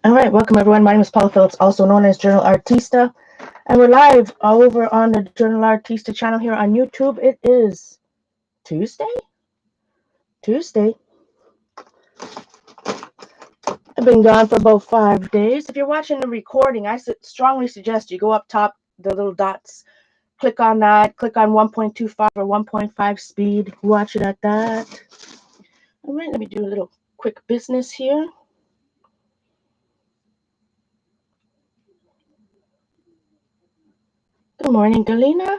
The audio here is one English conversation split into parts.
All right, welcome everyone. My name is Paula Phillips, also known as Journal Artista, and we're live all over on the Journal Artista channel here on YouTube. It is Tuesday. I've been gone for about 5 days. If you're watching the recording, I strongly suggest you go up top, the little dots, click on that, click on 1.25 or 1.5 speed, watch it at that. All right, let me do a little quick business here. Good morning, Galina.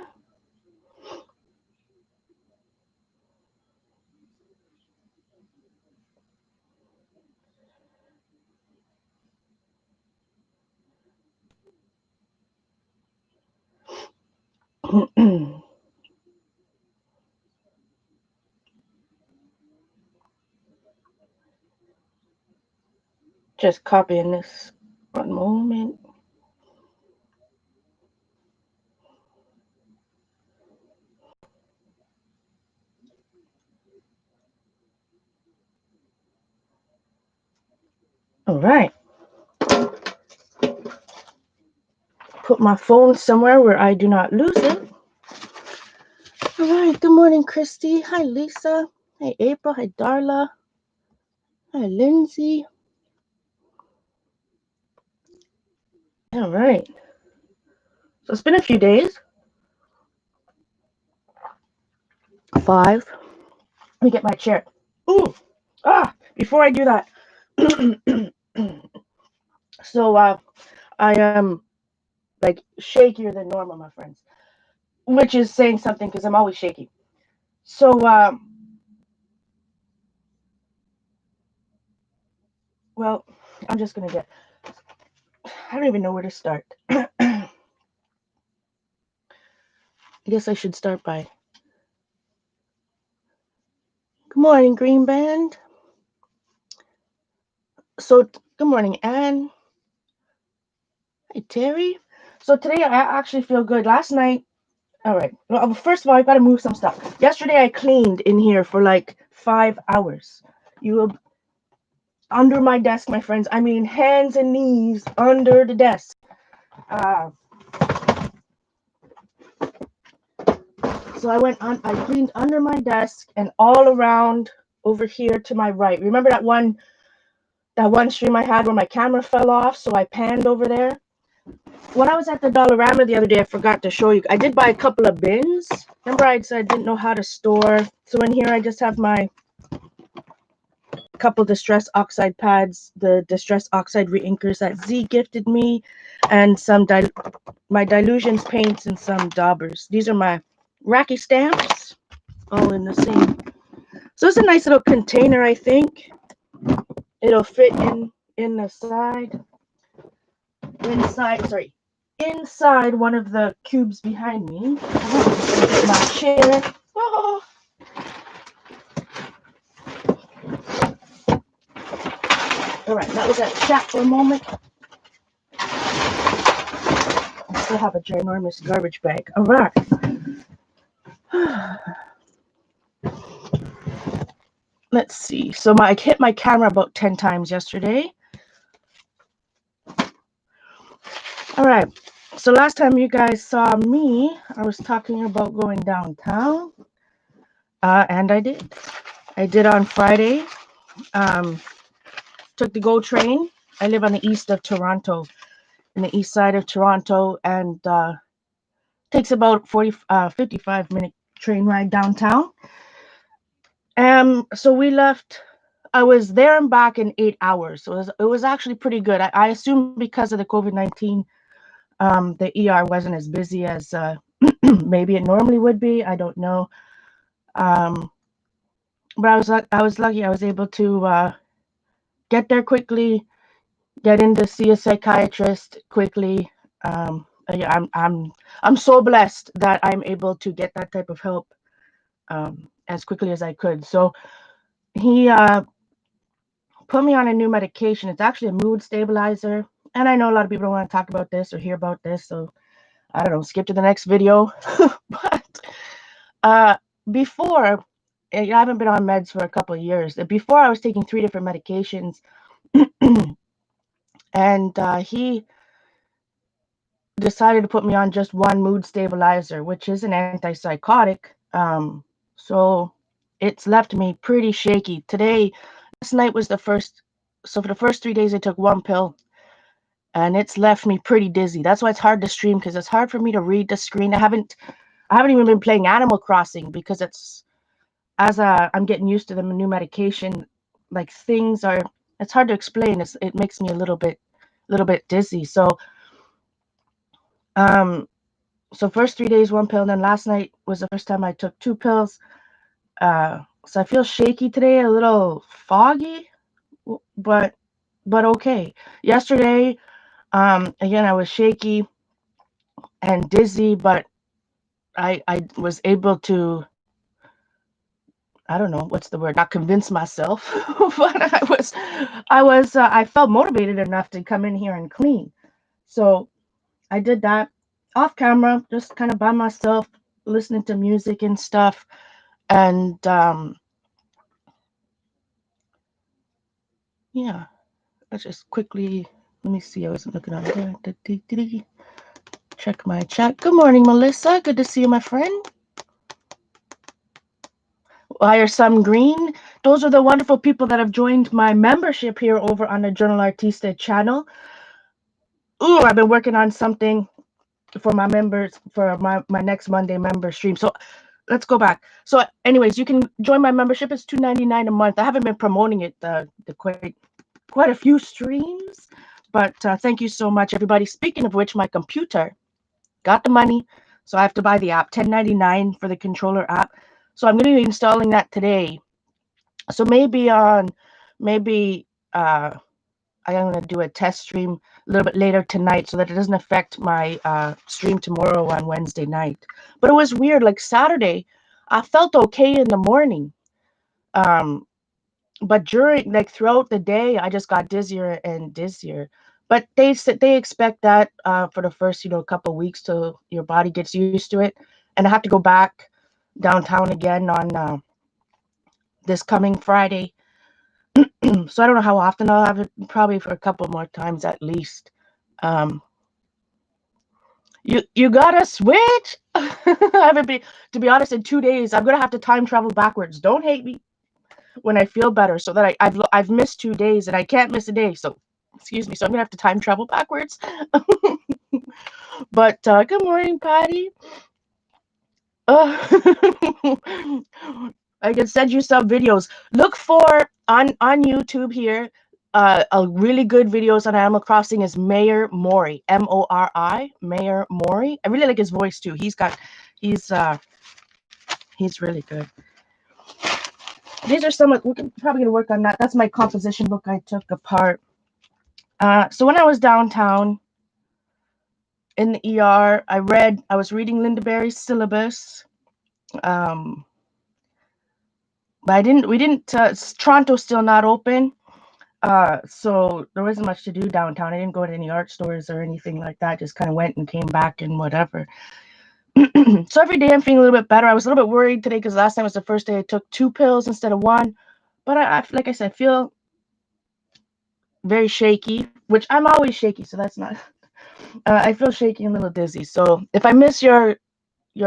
Just copying this. One moment. All right. Put my phone somewhere where I do not lose it. All right. Good morning, Christy. Hi, Lisa. Hi, April. Hi, Darla. Hi, Lindsay. All right. So it's been a few days. 5. Let me get my chair. Ooh. Before I do that. So I am like shakier than normal, my friends. Which is saying something because I'm always shaky. So well, I'm just gonna get, I don't even know where to start. I guess I should start by, good morning, Green Band. So, good morning, Anne. Hi, Terry. So today I actually feel good. Last night, all right. Well, first of all, I got to move some stuff. Yesterday I cleaned in here for like 5 hours. You will, under my desk, my friends. I mean, hands and knees under the desk. So I cleaned under my desk and all around over here to my right. Remember that one stream I had where my camera fell off? So I panned over there. When I was at the Dollarama the other day, I forgot to show you. I did buy a couple of bins. Remember I said I didn't know how to store. So in here I just have my couple Distress Oxide pads, the Distress Oxide reinkers that Z gifted me, and some my Dilutions paints and some daubers. These are my Racky stamps, all in the same. So it's a nice little container, I think. It'll fit in the side. Inside one of the cubes behind me. Get my chair. Oh. All right, that was at chat for a moment. I still have a ginormous garbage bag. All right. Let's see. So I hit my camera about 10 times yesterday. All right. So last time you guys saw me, I was talking about going downtown. And I did. I did on Friday. Took the GO train. I live on the east of Toronto, in the east side of Toronto, and takes about 55-minute train ride downtown. So we left. I was there and back in 8 hours. So it was actually pretty good. I assume because of the COVID-19, the ER wasn't as busy as maybe it normally would be. I don't know. But I was lucky. I was able to get there quickly, get in to see a psychiatrist quickly. I'm so blessed that I'm able to get that type of help as quickly as I could. So he put me on a new medication. It's actually a mood stabilizer. And I know a lot of people don't want to talk about this or hear about this. So I don't know, skip to the next video. But before, I haven't been on meds for a couple of years. Before I was taking 3 different medications. and he decided to put me on just one mood stabilizer, which is an antipsychotic. So it's left me pretty shaky. Last night was the first. So for the first 3 days, I took one pill, and it's left me pretty dizzy. That's why it's hard to stream, because it's hard for me to read the screen. I haven't even been playing Animal Crossing because I'm getting used to the new medication. Like it's hard to explain. It makes me a little bit dizzy. Um, so first 3 days one pill, and then last night was the first time I took two pills. So I feel shaky today, a little foggy, but okay. Yesterday, again I was shaky and dizzy, but I was able to, I don't know what's the word, not convince myself, but I felt motivated enough to come in here and clean. So I did that off camera, just kind of by myself, listening to music and stuff. And yeah, let's just quickly, let me see. I wasn't looking on there. Check my chat. Good morning, Melissa. Good to see you, my friend. Why are some green? Those are the wonderful people that have joined my membership here over on the Journal Artista channel. Ooh, I've been working on something for my members for my next Monday member stream. So let's go back. So anyways, you can join my membership. It's $2.99 a month. I haven't been promoting it the quite a few streams, but thank you so much, everybody. Speaking of which, my computer got the money, so I have to buy the app, $10.99 for the controller app. So I'm going to be installing that today. So maybe I'm going to do a test stream a little bit later tonight so that it doesn't affect my stream tomorrow on Wednesday night. But it was weird. Like Saturday, I felt okay in the morning. Um, but throughout the day, I just got dizzier and dizzier. But they expect that for the first couple of weeks till your body gets used to it. And I have to go back downtown again on this coming Friday. So I don't know how often I'll have it. Probably for a couple more times at least. Um, you gotta switch. I haven't been, to be honest, in 2 days. I'm gonna have to time travel backwards. Don't hate me when I feel better, so that I've missed 2 days and I can't miss a day. So excuse me. So I'm gonna have to time travel backwards. But good morning, Patty. Uh, I can send you some videos. Look for on YouTube here. A really good videos on Animal Crossing is Mayor Mori, Mori, Mayor Mori. I really like his voice too. He's he's really good. These are some. We're probably gonna work on that. That's my composition book I took apart. So when I was downtown in the ER, I was reading Linda Berry's syllabus. But we didn't. Toronto's still not open. So there wasn't much to do downtown. I didn't go to any art stores or anything like that. Just kind of went and came back and whatever. So every day I'm feeling a little bit better. I was a little bit worried today because last time was the first day I took two pills instead of one. But like I said, feel very shaky, which I'm always shaky, so that's not. I feel shaky and a little dizzy. So if I miss your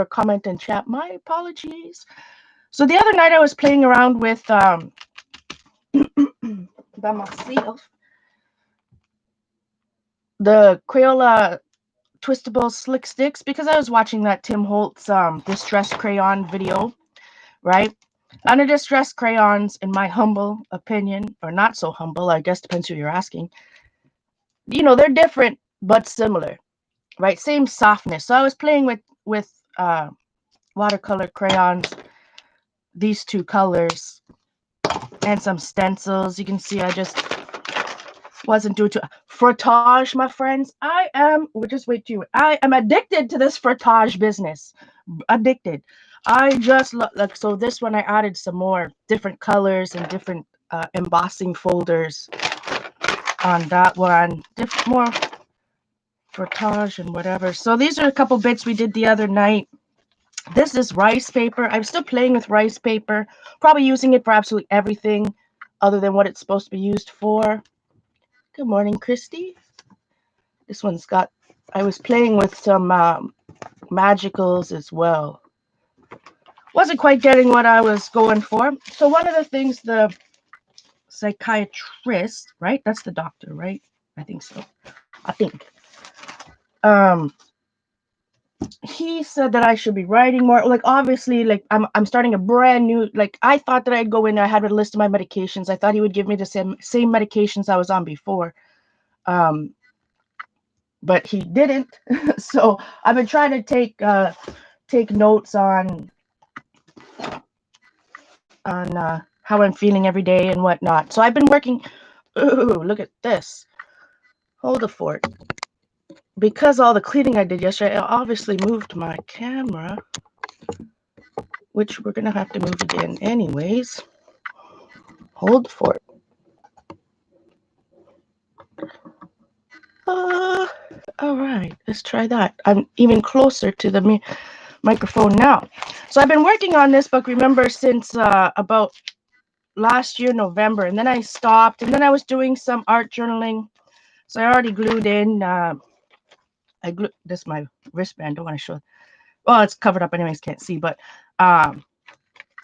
comment in chat, my apologies. So the other night I was playing around with by myself the Crayola twistable slick sticks because I was watching that Tim Holtz distress crayon video, right? Under distress crayons, in my humble opinion, or not so humble, I guess depends who you're asking, they're different but similar, right? Same softness. So I was playing with watercolor crayons, these two colors, and some stencils. You can see I just wasn't due to frottage, my friends. Just wait to I am addicted to this frottage business. Addicted. I just like, so this one I added some more different colors and different embossing folders on that one. More frottage and whatever. So these are a couple bits we did the other night. This is rice paper. I'm still playing with rice paper, probably using it for absolutely everything other than what it's supposed to be used for. Good morning, Christy. This one's got, I was playing with some magicals as well. Wasn't quite getting what I was going for. So one of the things the psychiatrist, right? That's the doctor, right? I think so. I think. Um, he said that I should be writing more. Like obviously, like I'm starting a brand new. Like I thought that I'd go in. I had a list of my medications. I thought he would give me the same medications I was on before. But he didn't. So I've been trying to take notes on how I'm feeling every day and whatnot. So I've been working. Ooh, look at this. Hold the fort. Because all the cleaning I did yesterday, I obviously moved my camera, which we're gonna have to move again anyways. Hold the fort. All right, let's try that. I'm even closer to the microphone now. So I've been working on this book, remember, since about last year, November, and then I stopped, and then I was doing some art journaling. So I already glued in, this is my wristband, don't want to show. Well, it's covered up anyways, can't see, but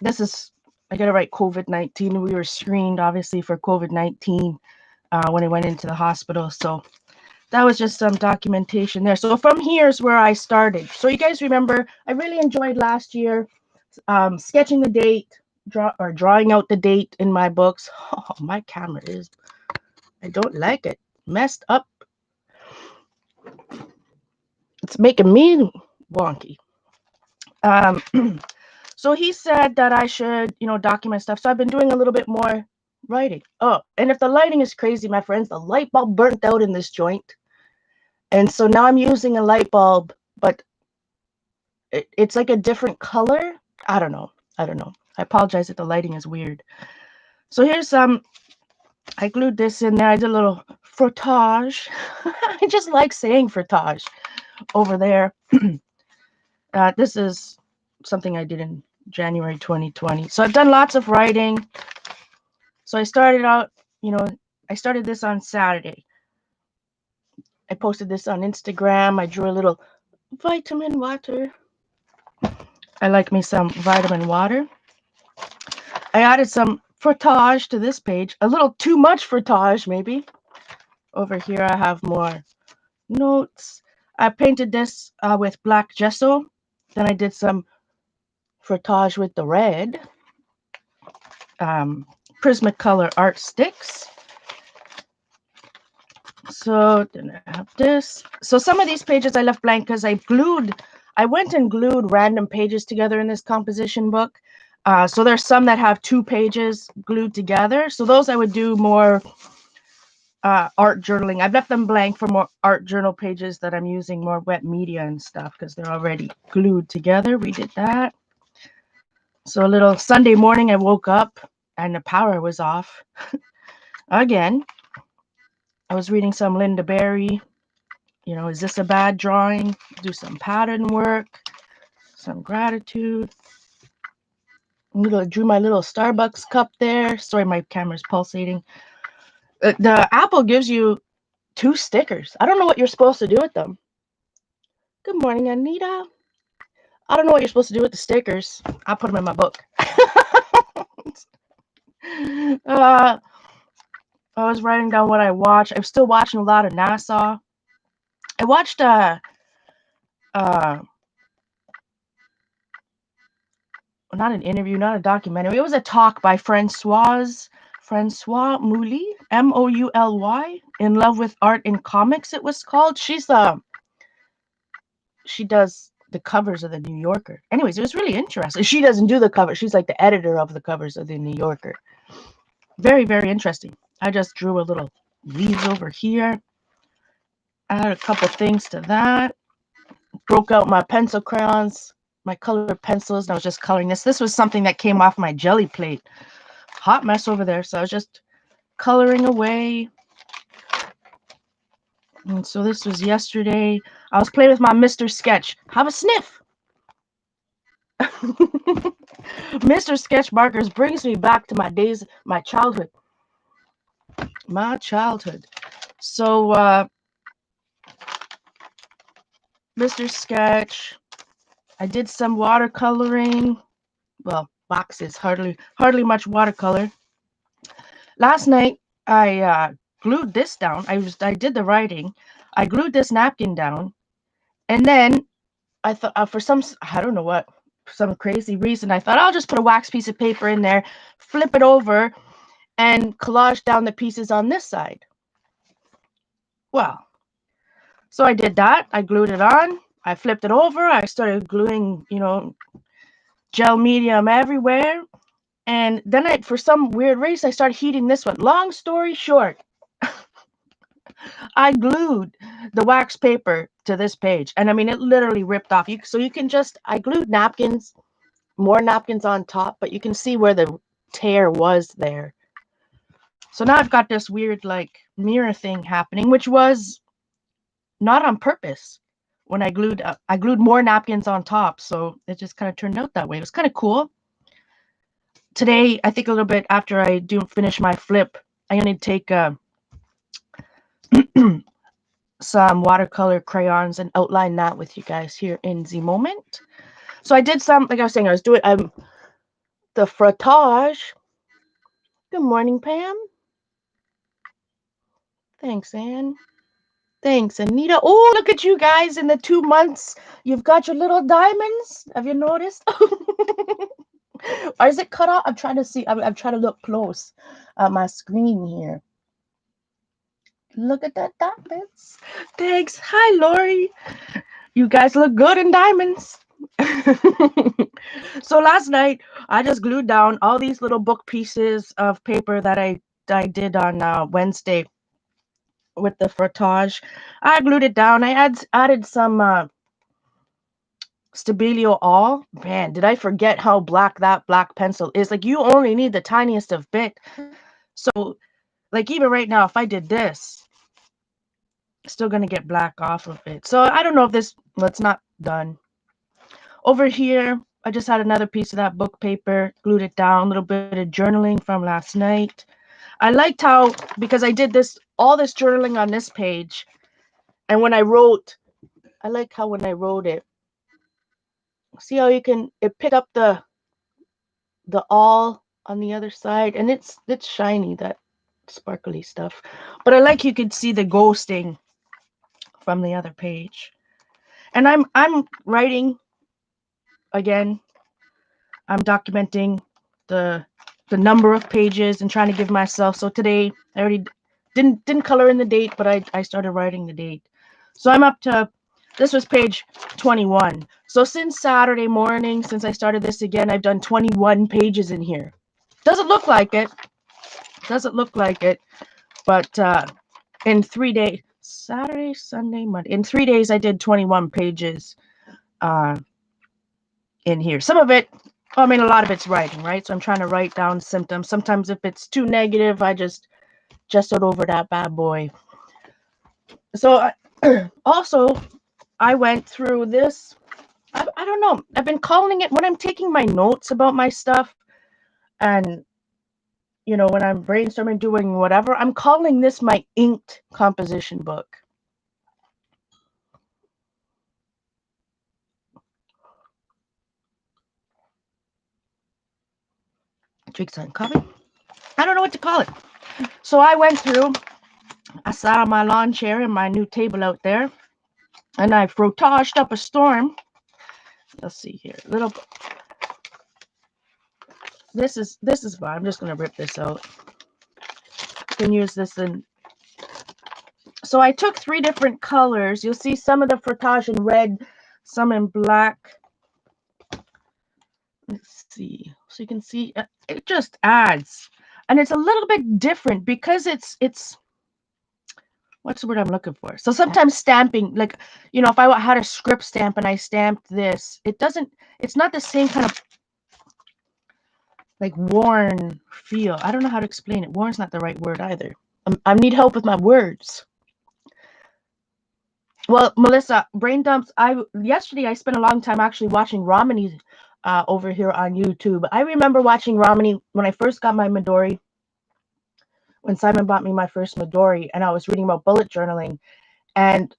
this is, I gotta write COVID-19. We were screened, obviously, for COVID-19 when I went into the hospital. So that was just some documentation there. So from here's where I started. So you guys remember, I really enjoyed last year sketching the date, drawing out the date in my books. Oh, my camera is, I don't like it, messed up. It's making me wonky. So he said that I should, document stuff. So I've been doing a little bit more writing. Oh, and if the lighting is crazy, my friends, the light bulb burnt out in this joint. And so now I'm using a light bulb, but it's like a different color. I don't know. I apologize if the lighting is weird. So here's I glued this in there. I did a little frottage. I just like saying frottage over there. This is something I did in January 2020. So I've done lots of writing. So I started out, I started this on Saturday. I posted this on Instagram. I drew a little vitamin water. I like me some vitamin water. I added some frottage to this page. A little too much frottage, maybe. Over here, I have more notes. I painted this with black gesso. Then I did some frottage with the red. Prismacolor art sticks. So then I have this. So some of these pages I left blank because I went and glued random pages together in this composition book. So there's some that have 2 pages glued together. So those I would do more art journaling. I've left them blank for more art journal pages that I'm using more wet media and stuff because they're already glued together. We did that. So a little Sunday morning, I woke up and the power was off again. I was reading some Linda Berry. Is this a bad drawing? Do some pattern work, some gratitude. Drew my little Starbucks cup there. Sorry, my camera's pulsating. The Apple gives you 2 stickers. I don't know what you're supposed to do with them. Good morning, Anita. I don't know what you're supposed to do with the stickers. I'll put them in my book. I was writing down what I watched. I'm still watching a lot of NASA. I watched not an interview, not a documentary. It was a talk by Francois Mouly, Mouly, In Love with Art and Comics, it was called. She does the covers of the New Yorker. Anyways, it was really interesting. She doesn't do the cover. She's like the editor of the covers of the New Yorker. Very, very interesting. I just drew a little leaves over here. Add a couple things to that. Broke out my pencil crayons, my colored pencils, and I was just coloring this. This was something that came off my jelly plate. Hot mess over there. So I was just coloring away. And so this was yesterday. I was playing with my Mr. Sketch. Have a sniff. Mr. Sketch markers brings me back to my days, my childhood. My childhood. So, Mr. Sketch, I did some watercoloring. Well, boxes, hardly much watercolor. Last night, I glued this down. I did the writing. I glued this napkin down, and then I thought for some, I don't know what, some crazy reason, I thought I'll just put a wax piece of paper in there, flip it over, and collage down the pieces on this side. Well, so I did that. I glued it on. I flipped it over. I started gluing, gel medium everywhere. And then for some weird reason, I started heating this one. Long story short, I glued the wax paper to this page. And I mean, it literally ripped off. So you can I glued napkins, more napkins on top, but you can see where the tear was there. So now I've got this weird like mirror thing happening, which was not on purpose. When I glued more napkins on top, so it just kind of turned out that way. It was kind of cool. Today, I think a little bit after I do finish my flip, I'm going to take some watercolor crayons and outline that with you guys here in the moment. So I did some, like I was saying, I was doing the frottage. Good morning, Pam. Thanks, Anne. Thanks, Anita. Oh, look at you guys in the 2 months. You've got your little diamonds. Have you noticed? Or is it cut off? I'm trying to see. I'm trying to look close at my screen here. Look at that diamonds. Thanks. Hi, Lori. You guys look good in diamonds. So last night, I just glued down all these little book pieces of paper that I did on Wednesday with the frottage. I glued it down. I added some Stabilo all. Man, did I forget how black that black pencil is. Like, you only need the tiniest of bit. So, like, even right now, if I did this, still gonna get black off of it. So I don't know if it's not done. Over here, I just had another piece of that book paper, glued it down, a little bit of journaling from last night. I liked how, because I did all this journaling on this page, and when I wrote, I like how when I wrote it, see how it picked up the all on the other side, and it's shiny, that sparkly stuff. But I like you could see the ghosting from the other page. And I'm writing again. I'm documenting the number of pages and trying to give myself. So today I already didn't color in the date, but I started writing the date. So I'm up to, this was page 21. So since Saturday morning, since I started this again, I've done 21 pages in here. Doesn't look like it. Doesn't look like it. But in 3 days, Saturday, Sunday, Monday, in 3 days I did 21 pages in here. Some of it, I mean, a lot of it's writing, right? So I'm trying to write down symptoms. Sometimes if it's too negative, I just it over that bad boy. So also, I went through this. I don't know. I've been calling it, when I'm taking my notes about my stuff, and when I'm brainstorming, doing whatever, I'm calling this my inked composition book. Drink some coffee. I don't know what to call it. So I went through, I sat on my lawn chair and my new table out there, and I frotaged up a storm. Let's see here. This is fine. I'm just gonna rip this out. I can use this in. So I took 3 different colors. You'll see some of the frottage in red, some in black. Let's see. So you can see it just adds, and it's a little bit different because it's what's the word I'm looking for? So sometimes stamping, like, if I had a script stamp and I stamped this, it's not the same kind of like worn feel. I don't know how to explain it. Worn's not the right word either. I need help with my words. Well, Melissa, brain dumps. Yesterday I spent a long time actually watching Romany over here on YouTube. I remember watching Romany when I first got my Midori. when Simon bought me my first Midori, and I was reading about bullet journaling. And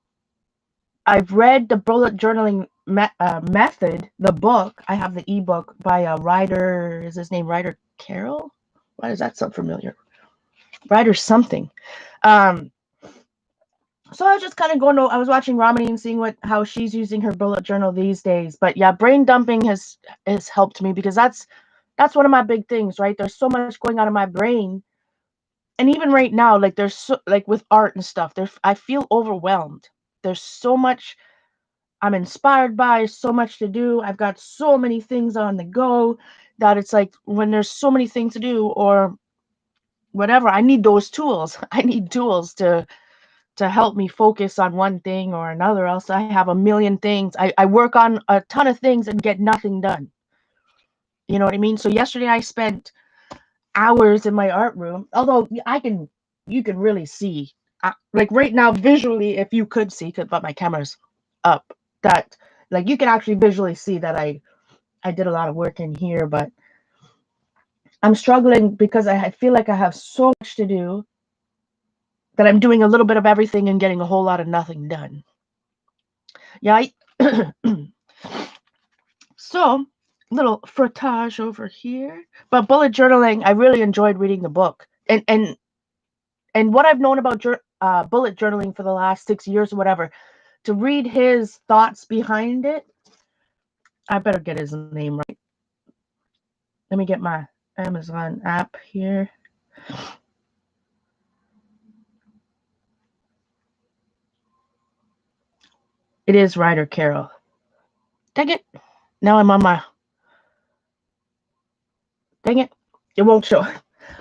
I've read the bullet journaling method, the book. I have the ebook by a writer. Is his name Ryder Carroll? Why does that sound familiar? Ryder something. Um, so I was just kind of going to. I was watching Romany and seeing how she's using her bullet journal these days. But yeah, brain dumping has helped me, because that's one of my big things, right? There's so much going on in my brain, and even right now, like there's so, like with art and stuff, I feel overwhelmed. There's so much I'm inspired by, so much to do. I've got so many things on the go that it's like when there's so many things to do or whatever, I need those tools. I need tools to help me focus on one thing or another, else I have a million things. I work on a ton of things and get nothing done. You know what I mean? So yesterday I spent hours in my art room, although you can really see, like right now visually, if you could see, but my camera's up, that like you can actually visually see that I did a lot of work in here, but I'm struggling because I feel like I have so much to do that I'm doing a little bit of everything and getting a whole lot of nothing done. Yeah. So little frottage over here, but bullet journaling, I really enjoyed reading the book, and what I've known about bullet journaling for the last 6 years or whatever, to read his thoughts behind it. I better get his name right. Let me get my Amazon app here. It is Ryder Carroll. Dang it. Now I'm on my... Dang it. It won't show.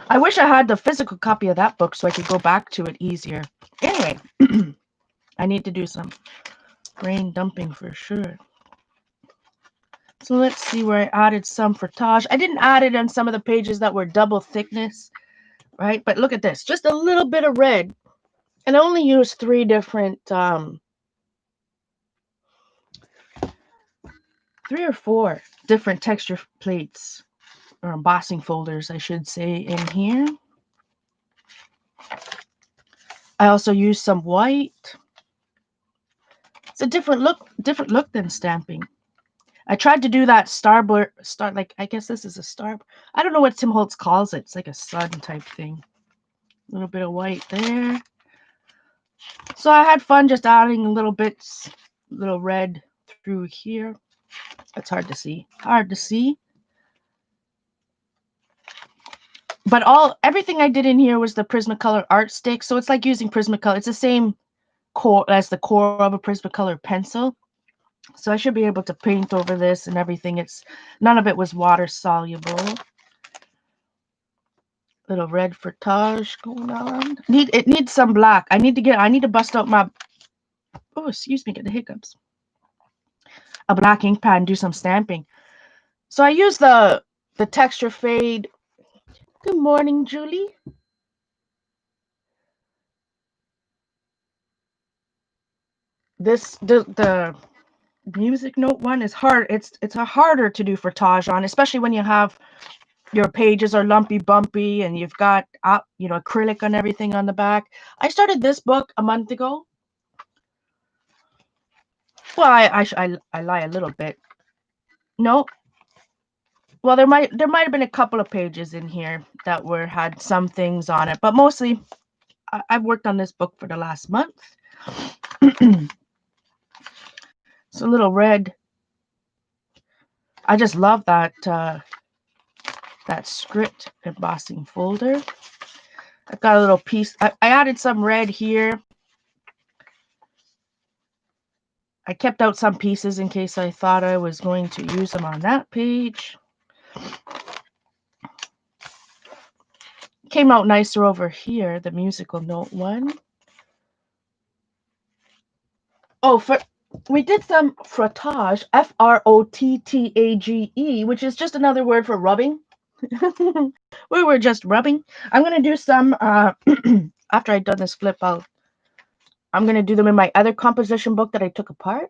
I wish I had the physical copy of that book so I could go back to it easier. Anyway, I need to do some brain dumping for sure. So let's see where I added some frottage. I didn't add it on some of the pages that were double thickness, right? But look at this. Just a little bit of red. And I only used 3 different, 3 or 4 different texture plates, or embossing folders, I should say, in here. I also used some white. It's a different look than stamping. I tried to do that like, I guess this is a star. I don't know what Tim Holtz calls it. It's like a sun type thing. A little bit of white there. So I had fun just adding little bits, little red through here. It's hard to see. Hard to see. But everything I did in here was the Prismacolor art stick. So it's like using Prismacolor. It's the same core as the core of a Prismacolor pencil. So I should be able to paint over this and everything. None of it was water soluble. Little red frottage going on. It needs some black. I need to bust out my, oh, excuse me, get the hiccups. A black ink pad and do some stamping. So I use the texture fade. Good morning, Julie. The music note one is hard. It's a harder to do frottage on, especially when you have your pages are lumpy bumpy and you've got acrylic on everything on the back. I started this book a month ago. Well, I lie a little bit. No. Well, there might have been a couple of pages in here that had some things on it, but mostly I've worked on this book for the last month. It's a little red. I just love that script embossing folder. I've got a little piece. I added some red here. I kept out some pieces in case I thought I was going to use them on that page. Came out nicer over here, the musical note one. Oh, we did some frottage, Frottage, which is just another word for rubbing. We were just rubbing. I'm going to do some, after I've done this flip out, I'm going to do them in my other composition book that I took apart.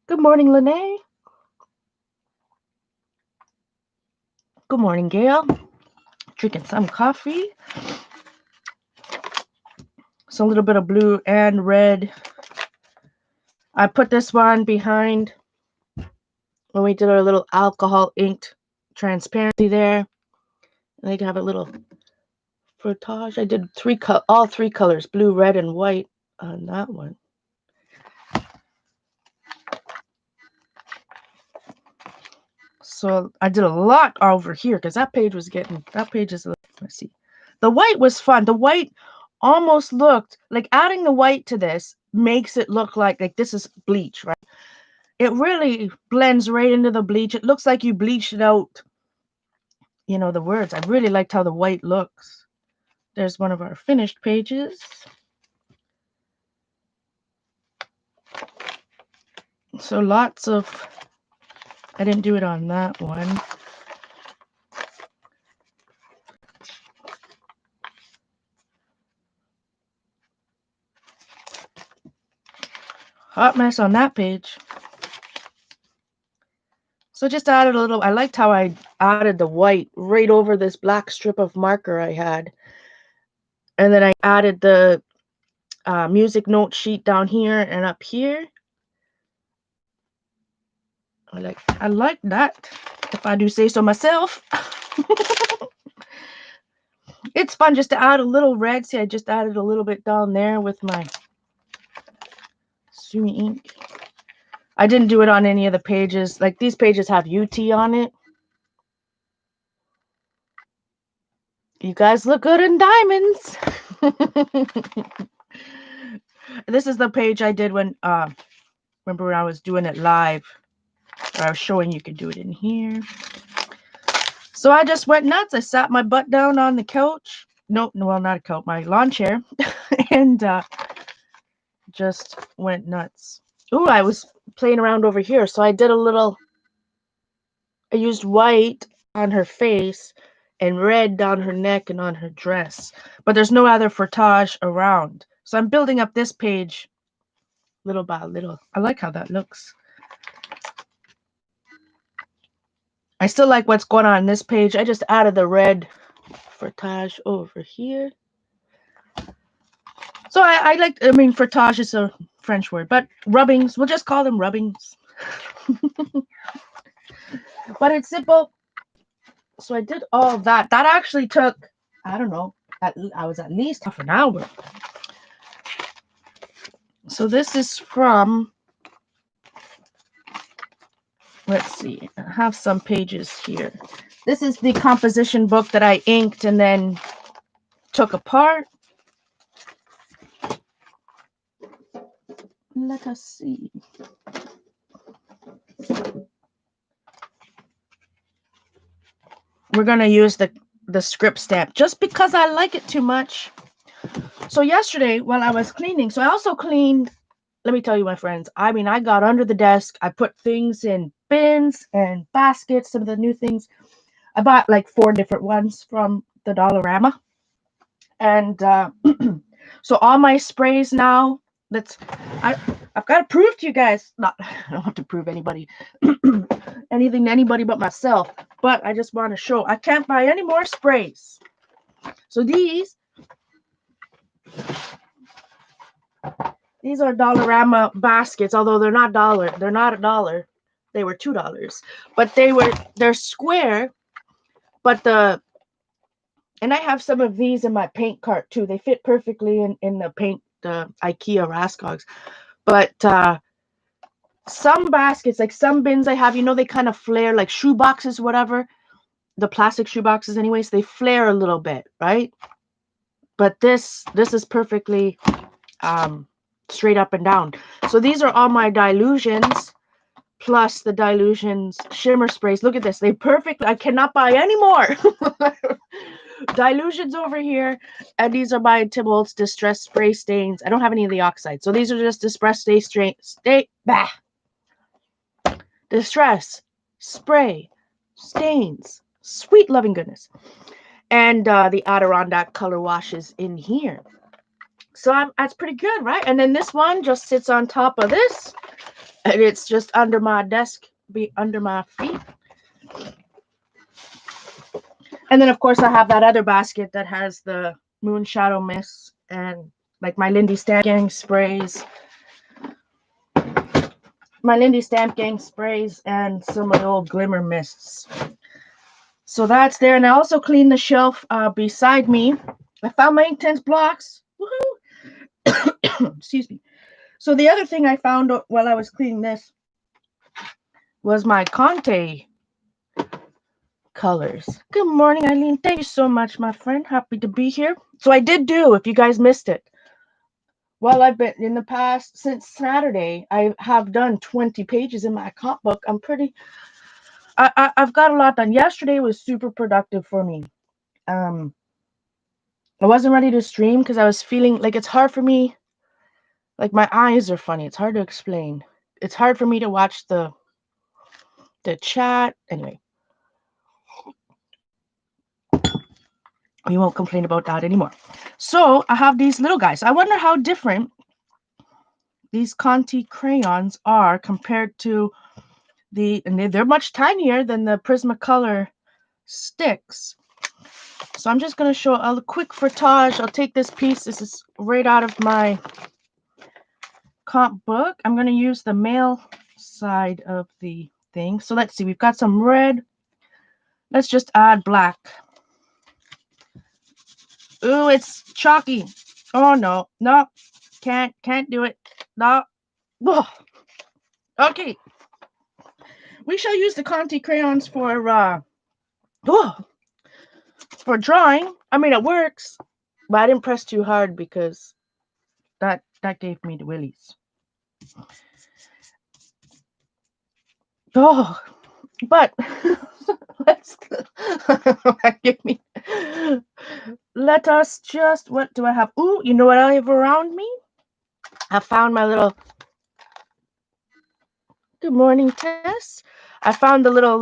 Good morning, Lene. Good morning, Gail. Drinking some coffee. So a little bit of blue and red. I put this one behind when we did our little alcohol inked transparency there. I think I have a little frottage. I did all three colors, blue, red, and white on that one. So I did a lot over here because that page is, let's see. The white was fun. The white almost looked like adding the white to this makes it look like this is bleach, right? It really blends right into the bleach. It looks like you bleached it out, you know, the words. I really liked how the white looks. There's one of our finished pages. So lots of, I didn't do it on that one. Hot mess on that page. So just added a little, I liked how I added the white right over this black strip of marker I had. And then I added the music note sheet down here and up here. I like that, if I do say so myself. It's fun just to add a little red. See, I just added a little bit down there with my Sumi ink. I didn't do it on any of the pages. Like these pages have UT on it. You guys look good in diamonds. This is the page I did when, remember when I was doing it live, where I was showing you could do it in here. So I just went nuts. I sat my butt down on the couch. No, well, not a couch, my lawn chair. And just went nuts. Ooh, I was playing around over here. So I did I used white on her face and red down her neck and on her dress. But there's no other frottage around. So I'm building up this page little by little. I like how that looks. I still like what's going on this page. I just added the red frottage over here. So I mean, frottage is a French word, but rubbings, we'll just call them rubbings. But it's simple. So I did all that. That actually took, I don't know, I was at least half an hour. So this is from, let's see, I have some pages here. This is the composition book that I inked and then took apart. Let us see. We're going to use the script stamp just because I like it too much. So yesterday while I was cleaning, so I also cleaned, let me tell you, my friends, I mean, I got under the desk. I put things in bins and baskets, some of the new things. I bought like 4 different ones from the Dollarama. And so all my sprays now, I've got to prove to you guys, I don't have to prove anything to anybody but myself, but I just want to show I can't buy any more sprays. So these are Dollarama baskets, although they're not $1. They were $2, but they're square, but and I have some of these in my paint cart too. They fit perfectly in the paint, the IKEA Raskogs. But some baskets, like some bins I have, you know, they kind of flare, like shoe boxes, whatever. The plastic shoe boxes anyways, they flare a little bit, right? But this is perfectly straight up and down. So these are all my dilutions plus the dilutions shimmer sprays. Look at this. They perfectly, I cannot buy any more. Dilutions over here, and these are my Tybalt Distress Spray Stains. I don't have any of the oxide, so these are just Distress Distress Spray Stains. Sweet loving goodness. And the Adirondack color washes in here. So that's pretty good, right? And then this one just sits on top of this, and it's just under my desk, under my feet. And then, of course, I have that other basket that has the moon shadow mists and like my Lindy Stamp Gang sprays. My Lindy Stamp Gang sprays and some of the old glimmer mists. So that's there. And I also cleaned the shelf beside me. I found my Inktense blocks. Woohoo! Excuse me. So the other thing I found while I was cleaning this was my Conte colors. Good morning, Eileen. Thank you so much, my friend. Happy to be here. So I did do, if you guys missed it, well, I've been in the past, since Saturday, I have done 20 pages in my comp book. I've got a lot done. Yesterday was super productive for me. I wasn't ready to stream because I was feeling like it's hard for me. Like my eyes are funny. It's hard to explain. It's hard for me to watch the chat. Anyway, we won't complain about that anymore. So I have these little guys. I wonder how different these Conte crayons are compared to and they're much tinier than the Prismacolor sticks. So I'm just going to show a quick frottage. I'll take this piece. This is right out of my comp book. I'm going to use the male side of the thing. So let's see. We've got some red. Let's just add black. Ooh, it's chalky. Oh no, no, can't do it. No. Ugh. Okay. We shall use the Conte crayons for drawing. I mean, it works, but I didn't press too hard because that gave me the willies. Oh, but let's give me. Let us just. What do I have? Ooh, you know what I have around me? I found my little. Good morning, Tess. I found the little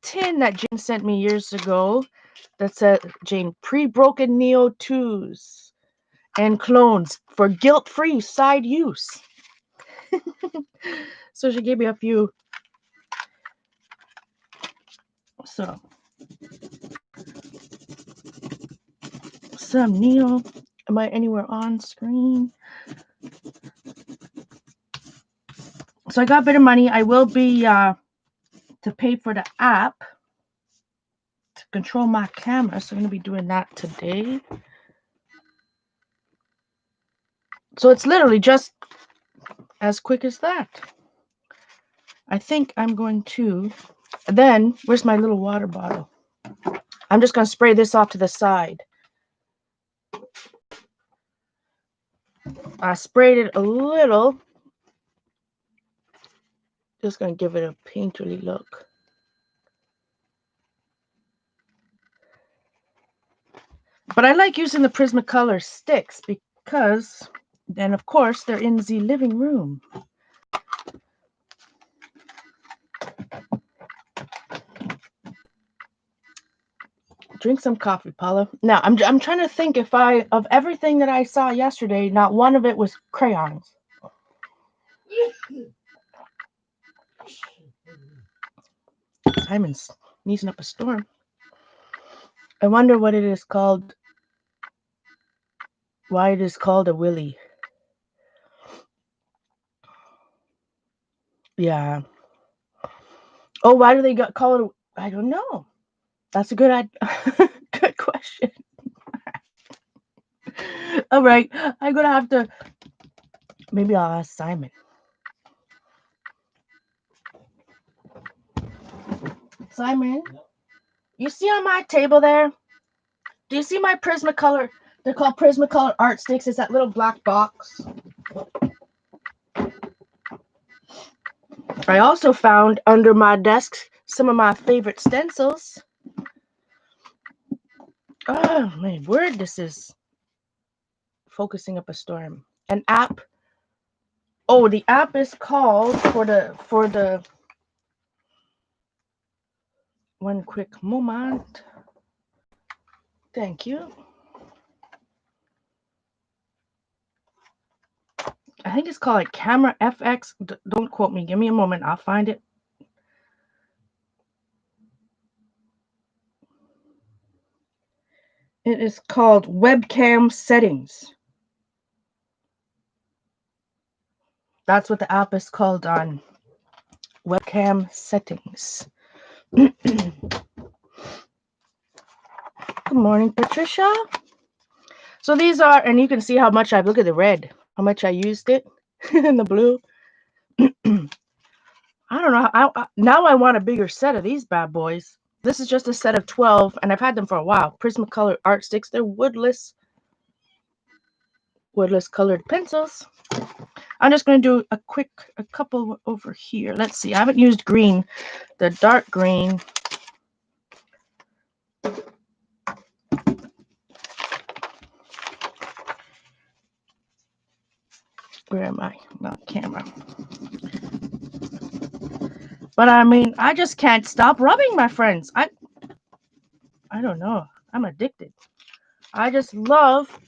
tin that Jane sent me years ago. That said, Jane, pre-broken Neo 2s and clones for guilt-free side use. So she gave me a few. So some Neo. Am I anywhere on screen? So I got a bit of money. I will be to pay for the app to control my camera. So I'm going to be doing that today. So it's literally just as quick as that. I think I'm going to. Then, where's my little water bottle? I'm just going to spray this off to the side. I sprayed it a little. Just going to give it a painterly look. But I like using the Prismacolor sticks because then, of course, they're in the living room. Drink some coffee, Paula. Now, I'm trying to think of everything that I saw yesterday, not one of it was crayons. Simon's sneezing up a storm. I wonder what it is called. Why it is called a willy. Yeah. Oh, why do they call it? I don't know. That's a good good question. All right, I'm gonna have to. Maybe I'll ask Simon. Simon, you see on my table there? Do you see my Prismacolor? They're called Prismacolor art sticks. It's that little black box. I also found under my desk some of my favorite stencils. Oh my word, this is focusing up a storm. An app. Oh, the app is called for the one quick moment. Thank you. I think it's called like Camera FX. Don't quote me. Give me a moment. I'll find it. It is called webcam settings. That's what the app is called on webcam settings. Good morning, Patricia. So these are, and you can see how much look at the red, how much I used it in the blue. I don't know. Now I want a bigger set of these bad boys. This is just a set of 12, and I've had them for a while. Prismacolor art sticks. They're woodless colored pencils. I'm just going to do a couple over here. Let's see. I haven't used green, the dark green. Where am I? Not camera. But I mean, I just can't stop rubbing, my friends. I don't know. I'm addicted. I just love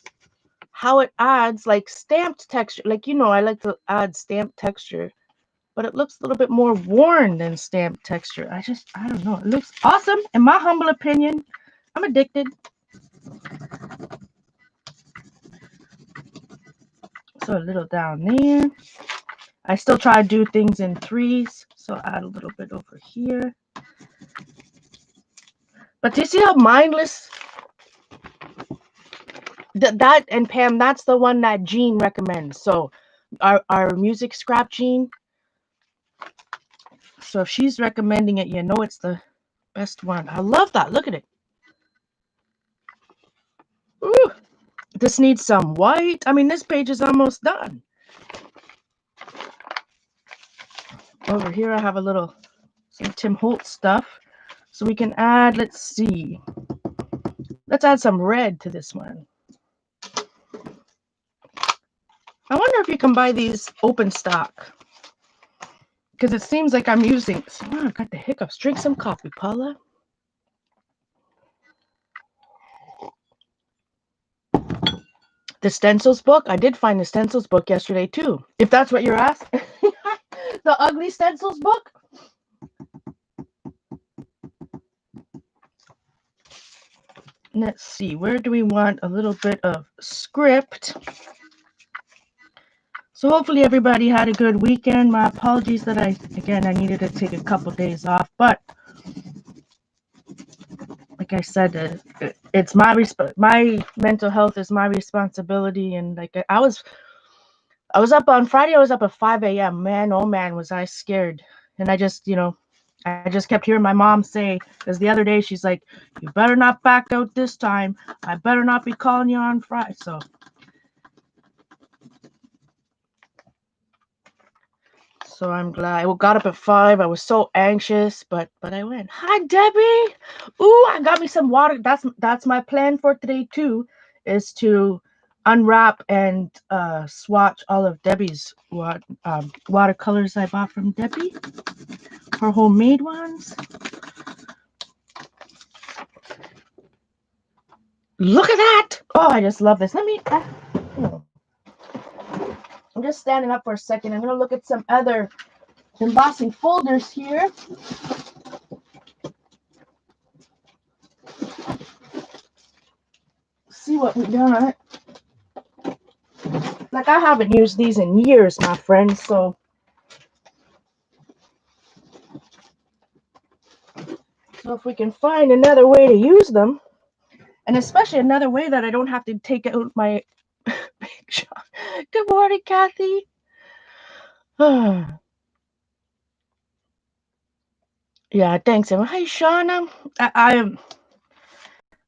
how it adds like stamped texture. Like, I like to add stamped texture, but it looks a little bit more worn than stamped texture. I don't know. It looks awesome. In my humble opinion, I'm addicted. So a little down there. I still try to do things in threes, so add a little bit over here. But do you see how mindless that and Pam, that's the one that Jean recommends. So our music scrap Jean. So if she's recommending it, it's the best one. I love that. Look at it. Ooh, this needs some white. I mean, this page is almost done. Over here, I have some Tim Holtz stuff. So we can add, let's see. Let's add some red to this one. I wonder if you can buy these open stock. Because it seems like I'm using... Oh, I've got the hiccups. Drink some coffee, Paula. The stencils book. I did find the stencils book yesterday, too. If that's what you're asking. The ugly stencils book. Let's see. Where do we want a little bit of script? So hopefully everybody had a good weekend. My apologies that I needed to take a couple days off, but like I said, it's my mental health is my responsibility. And like I was up on Friday. I was up at 5 a.m. Man, oh man, was I scared. And I just kept hearing my mom say, because the other day she's like, "You better not back out this time. I better not be calling you on Friday." So I'm glad I got up at 5. I was so anxious, but I went. Hi, Debbie. Ooh, I got me some water. That's my plan for today too, is to unwrap and swatch all of Debbie's watercolors I bought from Debbie, her homemade ones. Look at that! Oh, I just love this. Let me. I'm just standing up for a second. I'm gonna look at some other embossing folders here. See what we got. Like, I haven't used these in years, my friends, so if we can find another way to use them, and especially another way that I don't have to take out my big shot. Good morning, Kathy. Yeah, thanks. Hi, Shauna.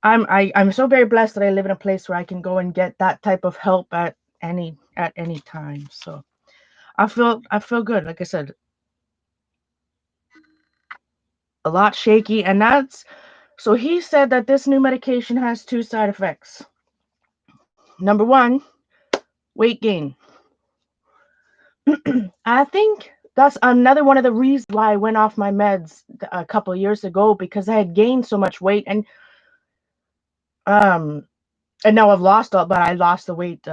I'm so very blessed that I live in a place where I can go and get that type of help at any time. So I feel good. Like I said, a lot shaky, and so he said that this new medication has 2 side effects. Number 1, weight gain. I think that's another one of the reasons why I went off my meds a couple of years ago, because I had gained so much weight, and now I've lost all, but I lost the weight,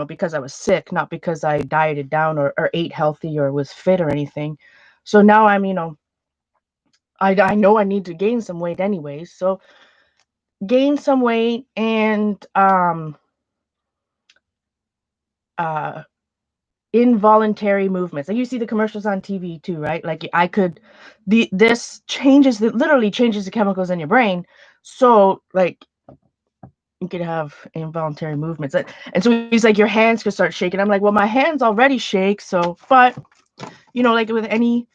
because I was sick, not because I dieted down or ate healthy or was fit or anything. So now I'm, I know I need to gain some weight anyways. So gain some weight and involuntary movements. Like you see the commercials on TV too, right? Like this literally changes the chemicals in your brain. So like you could have involuntary movements. And so he's like, your hands could start shaking. I'm like, well, my hands already shake. So, but like with any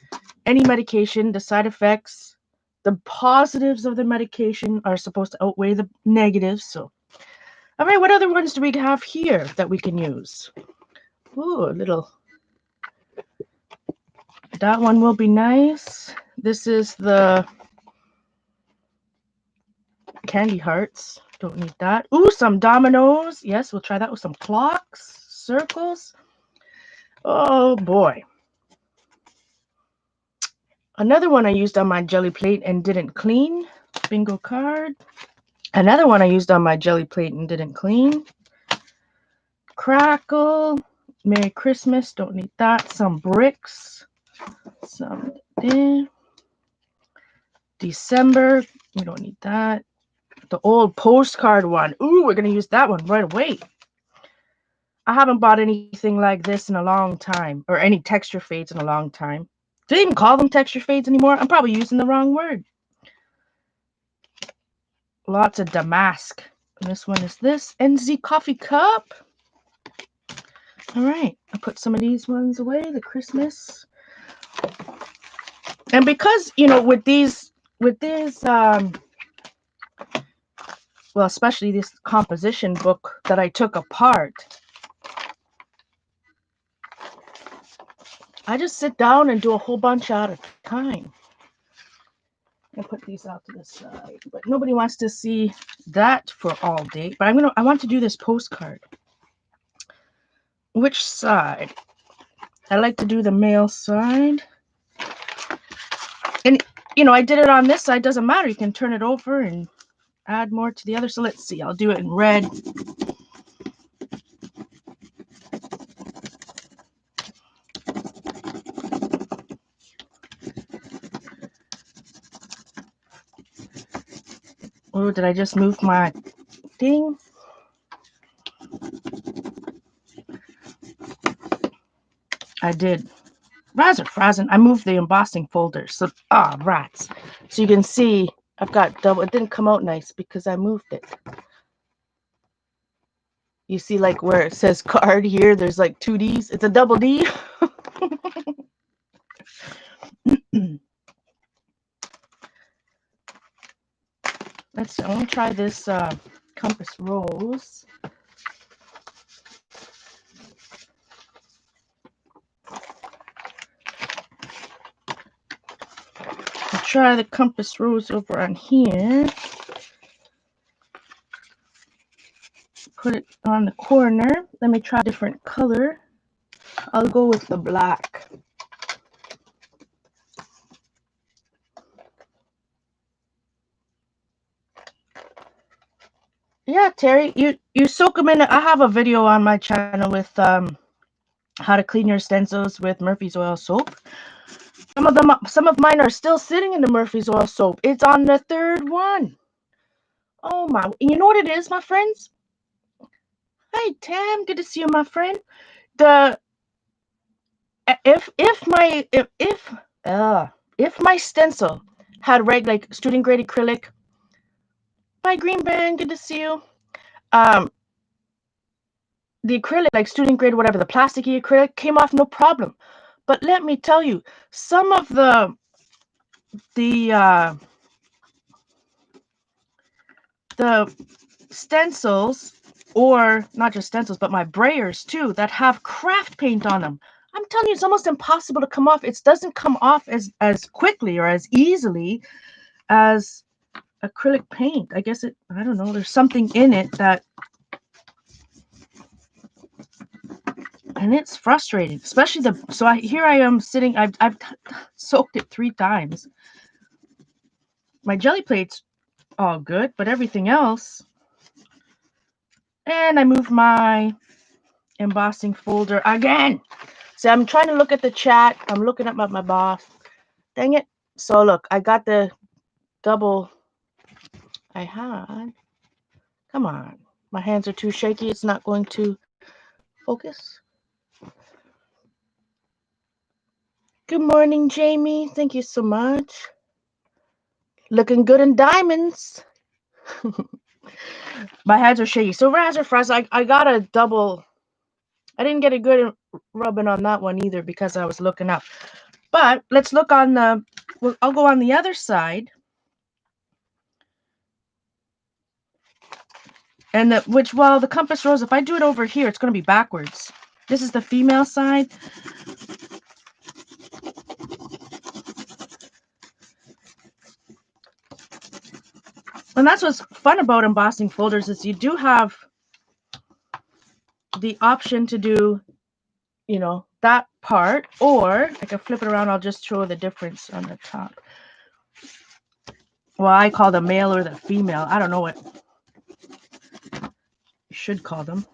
medication, the side effects, the positives of the medication are supposed to outweigh the negatives. So, all right, what other ones do we have here that we can use? Ooh, that one will be nice. This is the candy hearts. Don't need that. Ooh, some dominoes. Yes, we'll try that with some clocks, circles. Oh boy. Another one I used on my jelly plate and didn't clean. Bingo card. Another one I used on my jelly plate and didn't clean. Crackle. Merry Christmas. Don't need that. Some bricks. Some December. We don't need that. The old postcard one. Ooh, we're going to use that one right away. I haven't bought anything like this in a long time. Or any texture fades in a long time. Do they even call them texture fades anymore? I'm probably using the wrong word. Lots of damask. And this one is this NZ coffee cup. All right, I put some of these ones away, the Christmas. And because, with these, well, especially this composition book that I took apart, I just sit down and do a whole bunch at a time. I'll put these out to the side, but nobody wants to see that for all day. But I want to do this postcard. Which side? I like to do the male side. And, I did it on this side. Doesn't matter. You can turn it over and add more to the other. So let's see. I'll do it in red. Oh, did I just move my thing? I did. Rather frazzin'. I moved the embossing folder. So, rats. So you can see I've got double. It didn't come out nice because I moved it. You see, like where it says card here, there's like 2 Ds. It's a double D. I want to try this compass rose. I'll try the compass rose over on here. Put it on the corner. Let me try a different color. I'll go with the black. Yeah, Terry, you soak them in. I have a video on my channel with how to clean your stencils with Murphy's oil soap. Some of mine are still sitting in the Murphy's oil soap. It's on the 3rd one. Oh my! You know what it is, my friends? Hi, Tam. Good to see you, my friend. If my stencil had like student grade acrylic. Hi, Green Band. Good to see you. The acrylic, like student grade, whatever, the plasticky acrylic came off no problem. But let me tell you, some of the stencils, or not just stencils, but my brayers too, that have craft paint on them. I'm telling you, it's almost impossible to come off. It doesn't come off as quickly or as easily as acrylic paint. I guess I don't know, there's something in it that, and it's frustrating, especially here I am sitting, I've soaked it 3 times. My jelly plate's all good, but everything else. And I moved my embossing folder again. So I'm trying to look at the chat. I'm looking at my boss. Dang it. So look, I got the double I had. Come on. My hands are too shaky. It's not going to focus. Good morning, Jamie. Thank you so much. Looking good in diamonds. My hands are shaky. So Razor I got a double. I didn't get a good rubbing on that one either because I was looking up. But let's look on the, well, I'll go on the other side. And the compass rose, if I do it over here, it's going to be backwards. This is the female side. And that's what's fun about embossing folders is you do have the option to do, you know, that part, or I can flip it around. I'll just show the difference on the top. Well, I call the male or the female. I don't know what you should call them.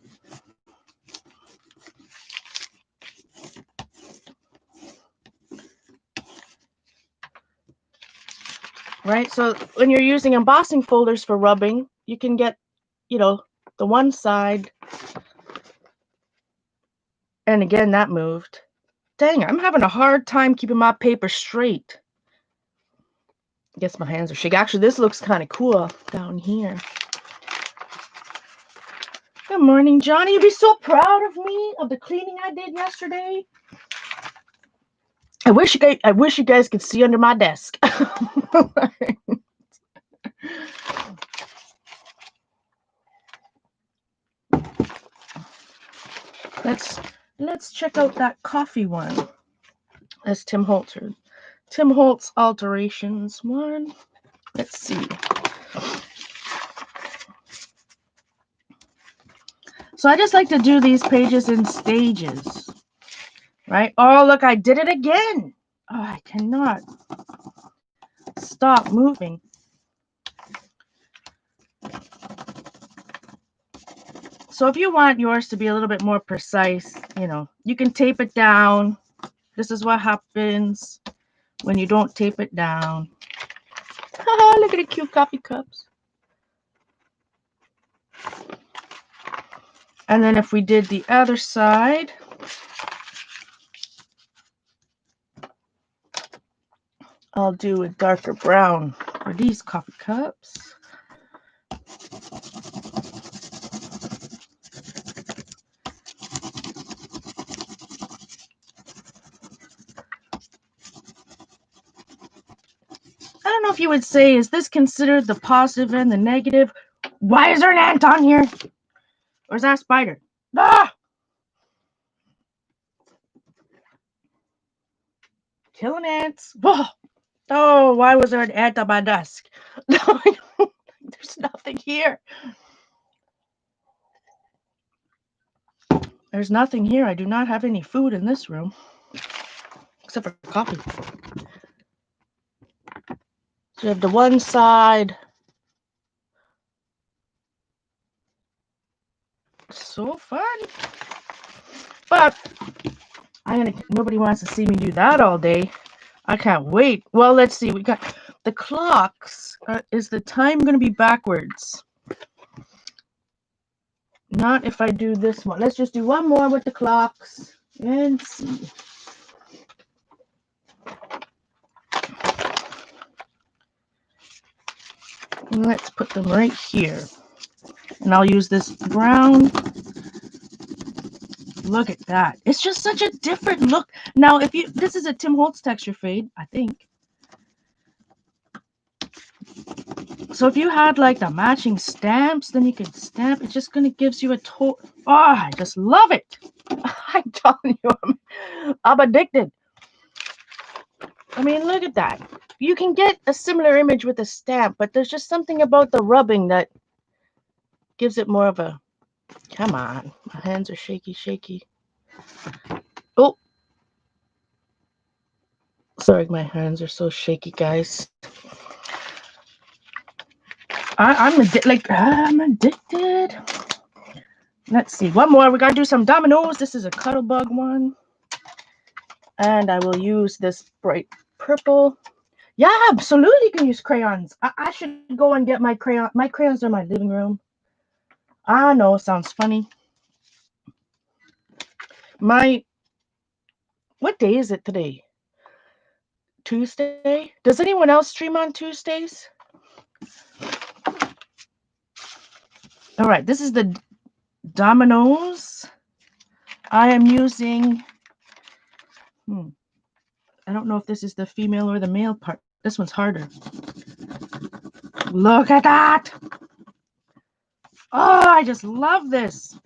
Right? So when you're using embossing folders for rubbing, you can get, you know, the one side. And again, that moved. Dang, I'm having a hard time keeping my paper straight. I guess my hands are shaking. Actually, this looks kind of cool down here. Good morning, Johnny. You'd be so proud of me, of the cleaning I did yesterday. I wish you guys could see under my desk. Let's check out that coffee one. That's Tim Holtz. Tim Holtz alterations one. Let's see. So I just like to do these pages in stages, right? Oh, look, I did it again. Oh, I cannot stop moving. So if you want yours to be a little bit more precise, you know, you can tape it down. This is what happens when you don't tape it down. Look at the cute coffee cups. And then if we did the other side, I'll do a darker brown for these coffee cups. I don't know if you would say, is this considered the positive and the negative? Why is there an ant on here? Or is that a spider? Ah! Killing ants. Oh, why was there an ant on my desk? There's nothing here. There's nothing here. I do not have any food in this room. Except for coffee. So you have the one side. So fun. But nobody wants to see me do that all day. I can't wait. Well, let's see. We got the clocks. Is the time going to be backwards? Not if I do this one. Let's just do one more with the clocks and see. And let's put them right here. And I'll use this brown. Look at that. It's just such a different look. Now, this is a Tim Holtz texture fade, I think. So if you had like the matching stamps, then you could stamp. It just gives you a total. Oh, I just love it. I'm telling you, I'm addicted. I mean, look at that. You can get a similar image with a stamp, but there's just something about the rubbing that gives it more of a, come on. My hands are shaky. Oh. Sorry, my hands are so shaky, guys. I'm addicted. Let's see. One more. We got to do some dominoes. This is a Cuttlebug one. And I will use this bright purple. Yeah, absolutely you can use crayons. I should go and get my crayon. My crayons are in my living room. I know, it sounds funny. My, what day is it today? Tuesday? Does anyone else stream on Tuesdays? All right, this is the Dominoes. I am using, I don't know if this is the female or the male part. This one's harder. Look at that. Oh, I just love this.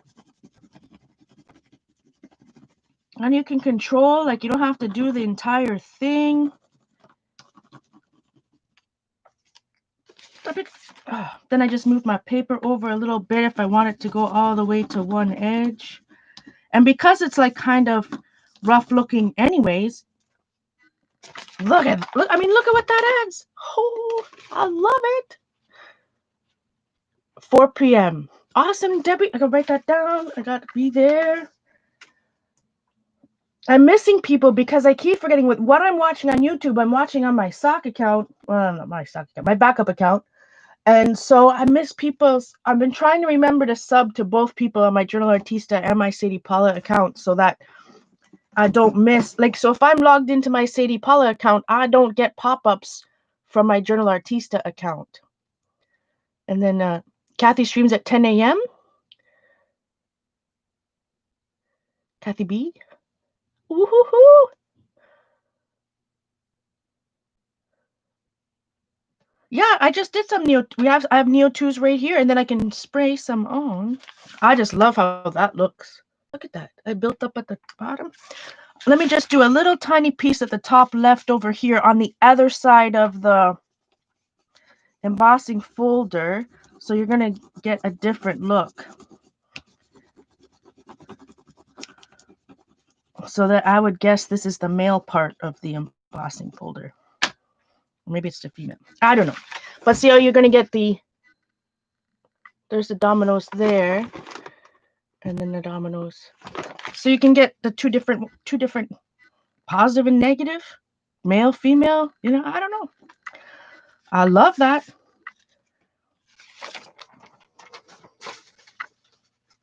And you can control, like you don't have to do the entire thing. Then I just move my paper over a little bit if I want it to go all the way to one edge. And because it's like kind of rough looking anyways, look at what that adds. Oh, I love it. 4 p.m. Awesome, Debbie. I can write that down. I got to be there. I'm missing people because I keep forgetting with what I'm watching on YouTube. I'm watching on my sock account. Well, not my sock account, my backup account. And so I miss people's. I've been trying to remember to sub to both people on my Journal Artista and my Sadie Paula account so that I don't miss. Like, so if I'm logged into my Sadie Paula account, I don't get pop-ups from my Journal Artista account. And then Kathy streams at 10 a.m. Kathy B. Woohoo! Yeah, I just did some Neo. I have Neo 2s right here, and then I can spray some on. I just love how that looks. Look at that. I built up at the bottom. Let me just do a little tiny piece at the top left over here on the other side of the embossing folder. So you're going to get a different look. So that I would guess this is the male part of the embossing folder. Maybe it's the female. I don't know. But see how you're going to get there's the dominoes there. And then the dominoes. So you can get the two different positive and negative, male, female, I don't know. I love that.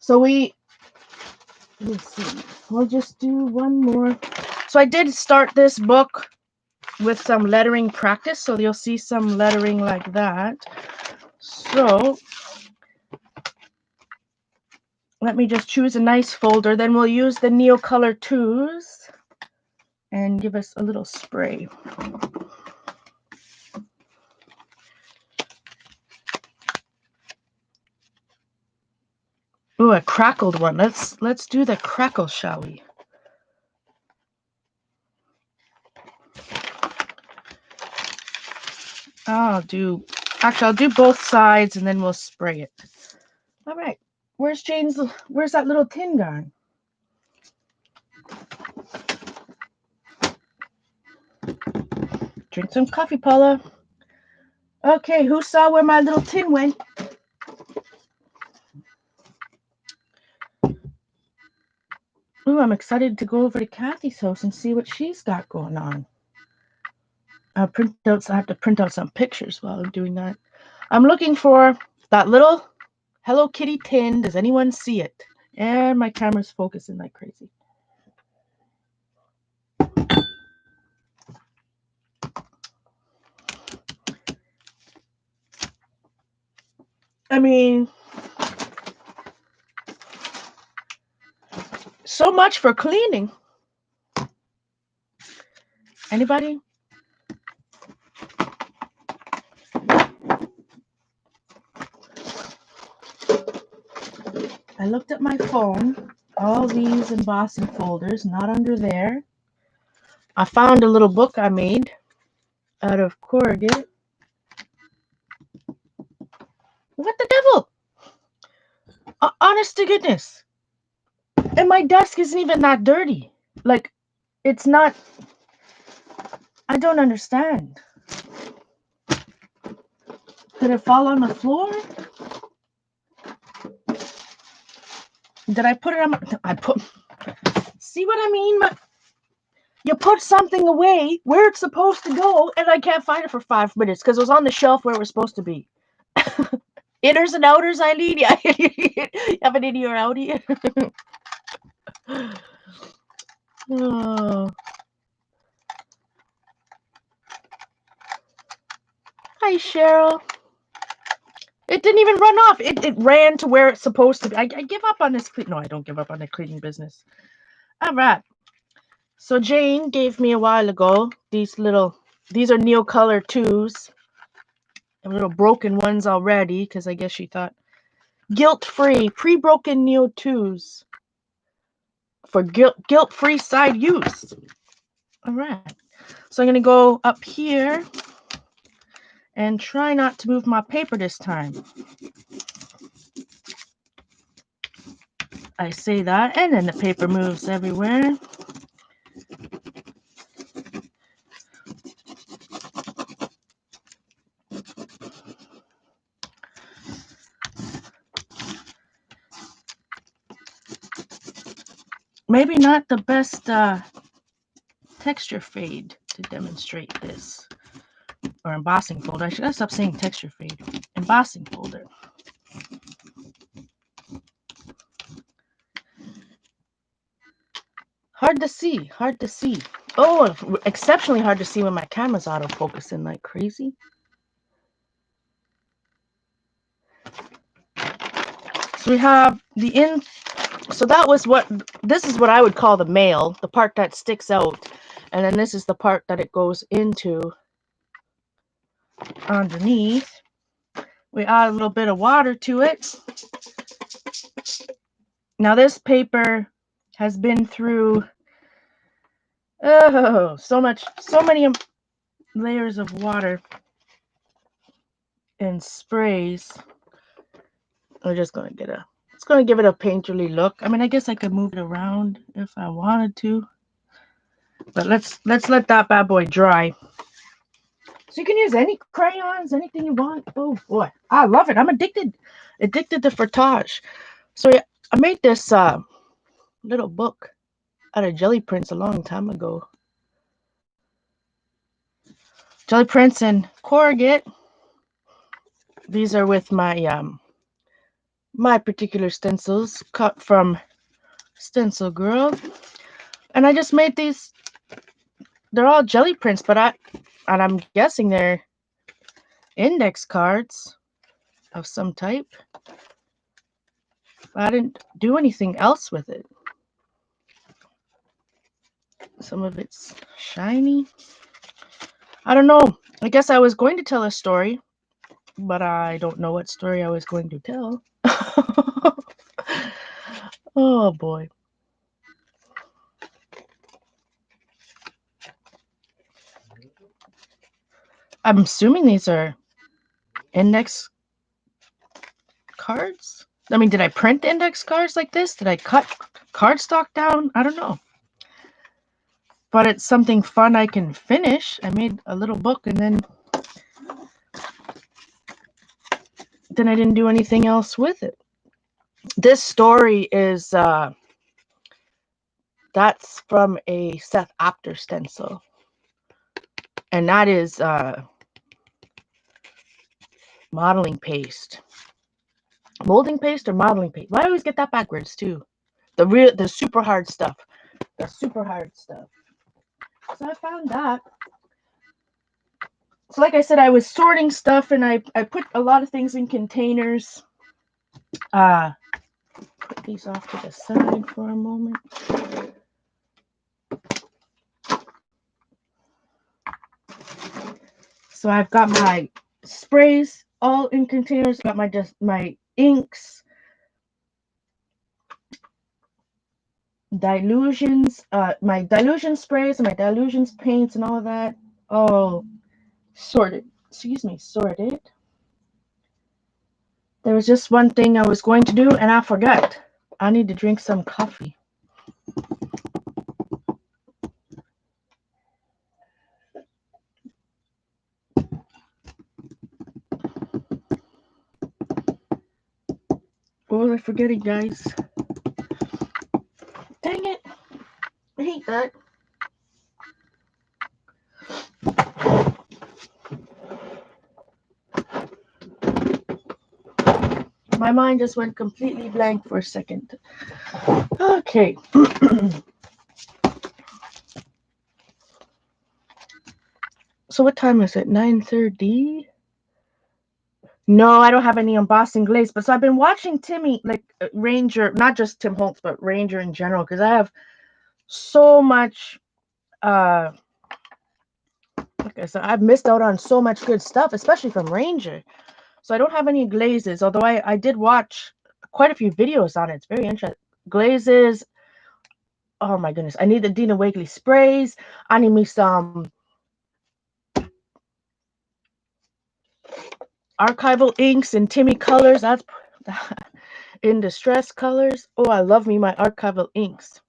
So let's see, we'll just do one more. So I did start this book with some lettering practice, so you'll see some lettering like that. So let me just choose a nice folder, then we'll use the Neocolor 2s and give us a little spray. Ooh, a crackled one. Let's do the crackle, shall we? I'll do both sides and then we'll spray it. All right. Where's that little tin gone? Drink some coffee, Paula. Okay, who saw where my little tin went? Ooh, I'm excited to go over to Kathy's house and see what she's got going on. I have to print out some pictures while I'm doing that. I'm looking for that little Hello Kitty tin. Does anyone see it? And my camera's focusing like crazy. I mean, so much for cleaning. Anybody? I looked at my phone, all these embossing folders, not under there. I found a little book I made out of corrugate. What the devil? Honest to goodness. And my desk isn't even that dirty. Like, it's not. I don't understand. Did it fall on the floor? Did I put it on my. See what I mean? You put something away where it's supposed to go, and I can't find it for 5 minutes because it was on the shelf where it was supposed to be. Inners and outers, Eileen. Yeah. You have an innie or outie? Oh. Hi, Cheryl. It didn't even run off. It ran to where it's supposed to be. I give up on this. No, I don't give up on the cleaning business. All right. So Jane gave me a while ago these are Neocolor 2s. Little broken ones already, because I guess she thought guilt-free, pre-broken Neo 2s for guilt-free side use. All right. So I'm going to go up here and try not to move my paper this time. I say that, and then the paper moves everywhere. Maybe not the best texture fade to demonstrate this. Or embossing folder. I should stop saying texture fade. Embossing folder. Hard to see. Hard to see. Oh, exceptionally hard to see when my camera's autofocusing like crazy. So we have so that was this is what I would call the male, the part that sticks out. And then this is the part that it goes into underneath. We add a little bit of water to it. Now this paper has been through so many layers of water and sprays. We're just gonna it's gonna give it a painterly look. I mean, I guess I could move it around if I wanted to, but let's let that bad boy dry. So you can use any crayons, anything you want. Oh boy, I love it. I'm addicted to frottage. So yeah, I made this little book out of jelly prints a long time ago. Jelly prints and corrugate. These are with my my particular stencils cut from Stencil Girl, and I just made these. They're all jelly prints, but I'm guessing they're index cards of some type. I didn't do anything else with it. Some of it's shiny. I don't know. I guess I was going to tell a story, but I don't know what story I was going to tell. Oh boy. I'm assuming these are index cards. I mean, did I print index cards like this? Did I cut cardstock down? I don't know. But it's something fun I can finish. I made a little book and then I didn't do anything else with it. This story is that's from a Seth Apter stencil. And that is modeling paste. Molding paste or modeling paste? Why I always get that backwards too. The super hard stuff. The super hard stuff. So I found that. So like I said, I was sorting stuff and I put a lot of things in containers. Put these off to the side for a moment. So I've got my sprays all in containers. Got my inks, dilutions, my dilution sprays and my dilutions paints and all of that. All sorted. Excuse me, sorted. There was just one thing I was going to do and I forgot. I need to drink some coffee. What was I forgetting, guys? Dang it. I hate that. My mind just went completely blank for a second. Okay. So what time is it? 9:30? No, I don't have any embossing glaze. But so I've been watching Timmy, like Ranger, not just Tim Holtz, but Ranger in general, because I have so much, like I said, I've missed out on so much good stuff, especially from Ranger. So I don't have any glazes, although I did watch quite a few videos on it. It's very interesting. Glazes, oh my goodness. I need the Dina Wakley sprays. I need me some archival inks in Timmy colors. That's in distress colors. Oh, I love me my archival inks.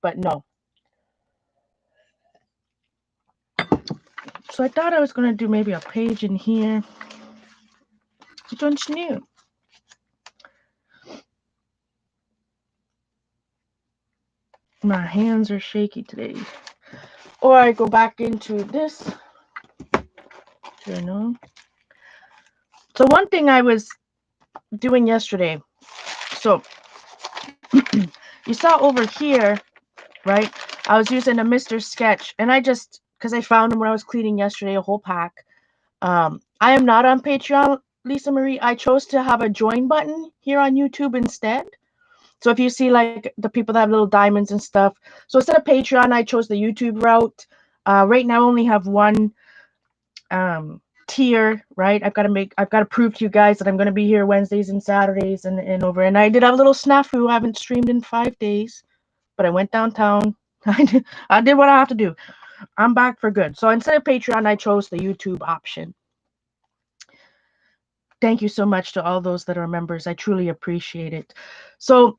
But no. So I thought I was going to do maybe a page in here. I don't know. My hands are shaky today. Or I go back into this journal. So one thing I was doing yesterday. So you saw over here, right? I was using a Mr. Sketch, and I just, because I found them when I was cleaning yesterday, a whole pack. I am not on Patreon, Lisa Marie. I chose to have a join button here on YouTube instead. So if you see like the people that have little diamonds and stuff. So instead of Patreon, I chose the YouTube route. Right now I only have one tier, right? I've got to prove to you guys that I'm going to be here Wednesdays and Saturdays and over. And I did have a little snafu. I haven't streamed in 5 days, but I went downtown. I did what I have to do. I'm back for good. So instead of Patreon, I chose the YouTube option. Thank you so much to all those that are members. I truly appreciate it. So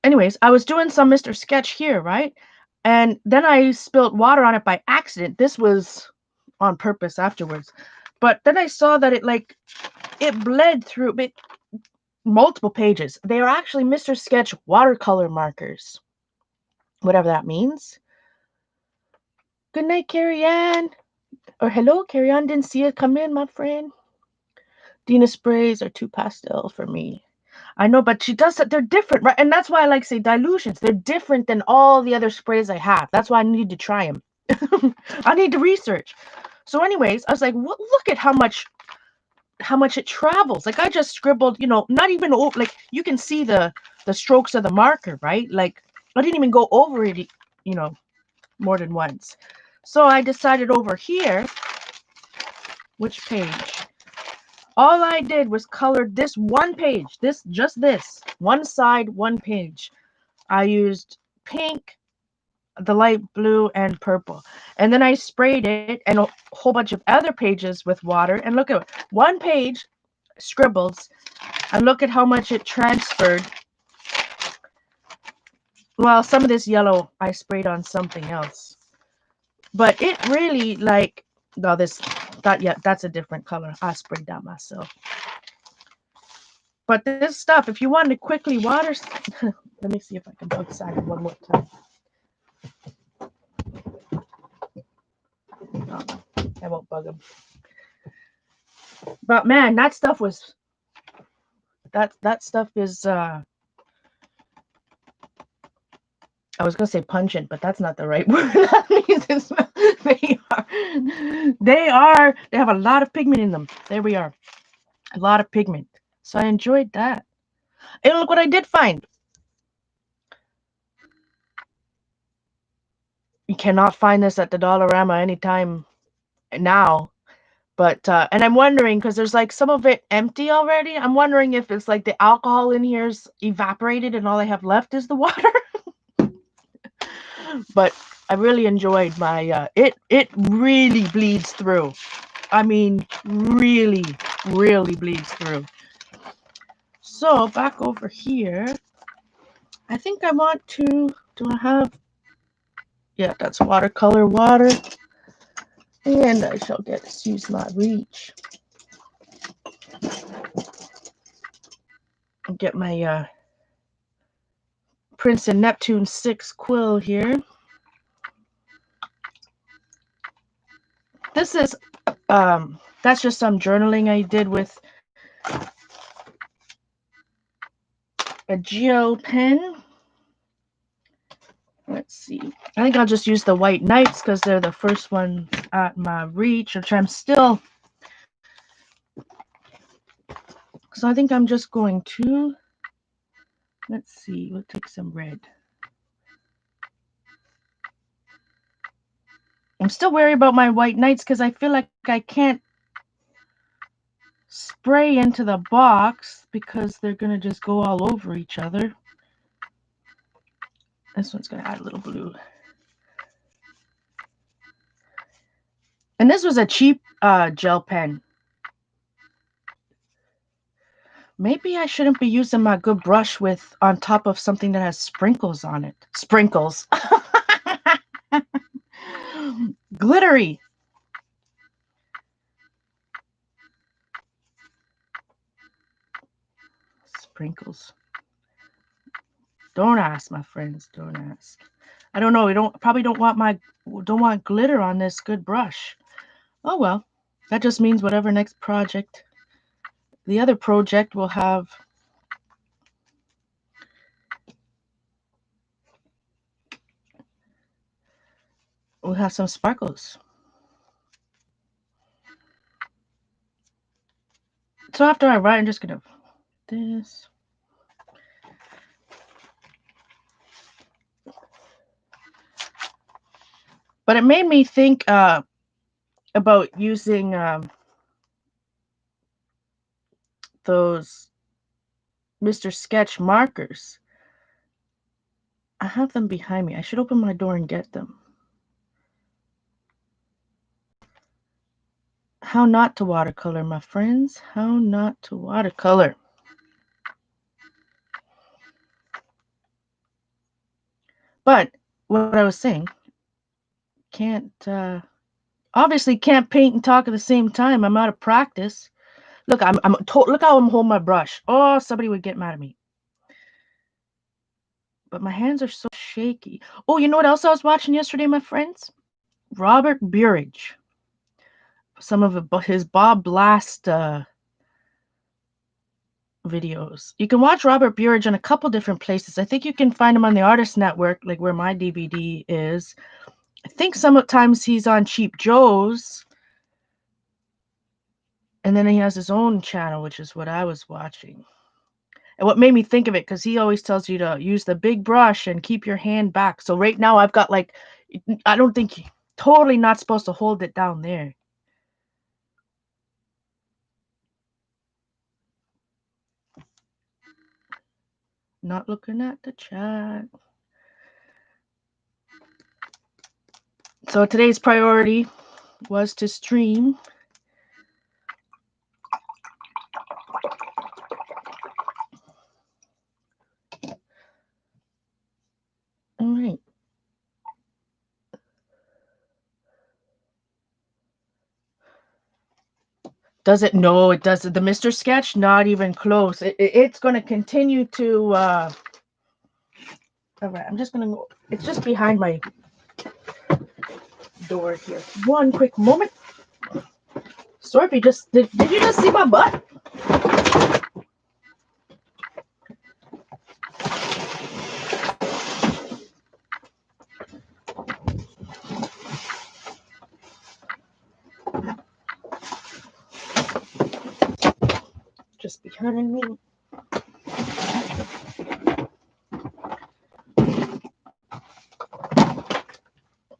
anyways, I was doing some Mr. Sketch here, right? And then I spilled water on it by accident. This was on purpose afterwards. But then I saw that it bled through multiple pages. They are actually Mr. Sketch watercolor markers. Whatever that means. Good night, Carrie Ann. Or hello, Carrie Ann. Didn't see it come in, my friend. Dina sprays are too pastel for me. I know, but she does that. They're different, right? And that's why I like say dilutions. They're different than all the other sprays I have. That's why I need to try them. I need to research. So, anyways, I was like, look at how much it travels. Like I just scribbled, not even like you can see the strokes of the marker, right? Like I didn't even go over it, more than once. So I decided over here, which page? All I did was color this one page, just this, one side, one page. I used pink, the light blue, and purple. And then I sprayed it and a whole bunch of other pages with water. And look at one page, scribbles, and look at how much it transferred. Well, some of this yellow I sprayed on something else. But it really no, that's a different color. I sprayed that myself. But this stuff, if you want to quickly water, let me see if I can bug Simon one more time. No, I won't bug him. But man, that stuff is I was gonna say pungent, but that's not the right word. That means they have a lot of pigment in them. There we are. A lot of pigment. So I enjoyed that. And look what I did find. You cannot find this at the Dollarama anytime now. But and I'm wondering, because there's some of it empty already. I'm wondering if it's like the alcohol in here's evaporated and all I have left is the water. But I really enjoyed my it really bleeds through. I mean, really, really bleeds through. So back over here, I think I want to, do I have, yeah, that's watercolor water. And I shall use my reach. I'll get my Princeton Neptune 6 quill here. This is, that's just some journaling I did with a gel pen. Let's see. I think I'll just use the white knights because they're the first ones at my reach, which I'm still. So I think I'm just going to. Let's see. We'll take some red. I'm still worried about my white knights because I feel like I can't spray into the box because they're going to just go all over each other. This one's going to add a little blue. And this was a cheap gel pen. Maybe I shouldn't be using my good brush with on top of something that has sprinkles on it. Sprinkles. Glittery. Sprinkles. Don't ask, my friends. Don't ask. I don't know. We probably don't want glitter on this good brush. Oh well. That just means whatever next project, the other project will have. We'll have some sparkles. So after I write, I'm just gonna this. But it made me think about using those Mr. Sketch markers. I have them behind me. I should open my door and get them. How not to watercolor, my friends. How not to watercolor. But what I was saying, obviously can't paint and talk at the same time. I'm out of practice. Look, look how I'm holding my brush. Oh, somebody would get mad at me. But my hands are so shaky. Oh, you know what else I was watching yesterday, my friends? Robert Burridge. Some of his Bob Blast videos. You can watch Robert Burridge in a couple different places. I think you can find him on the Artist Network, like where my DVD is. I think sometimes he's on Cheap Joe's. And then he has his own channel, which is what I was watching. And what made me think of it, because he always tells you to use the big brush and keep your hand back. So right now I've got like, I don't think, totally not supposed to hold it down there. Not looking at the chat. So today's priority was to stream. All right. Does it? No, it doesn't. The Mr. Sketch, not even close. It's going to continue to. All right, I'm just going to go. It's just behind my door here. One quick moment. Sorry if you just. Did you just see my butt? Just behind me.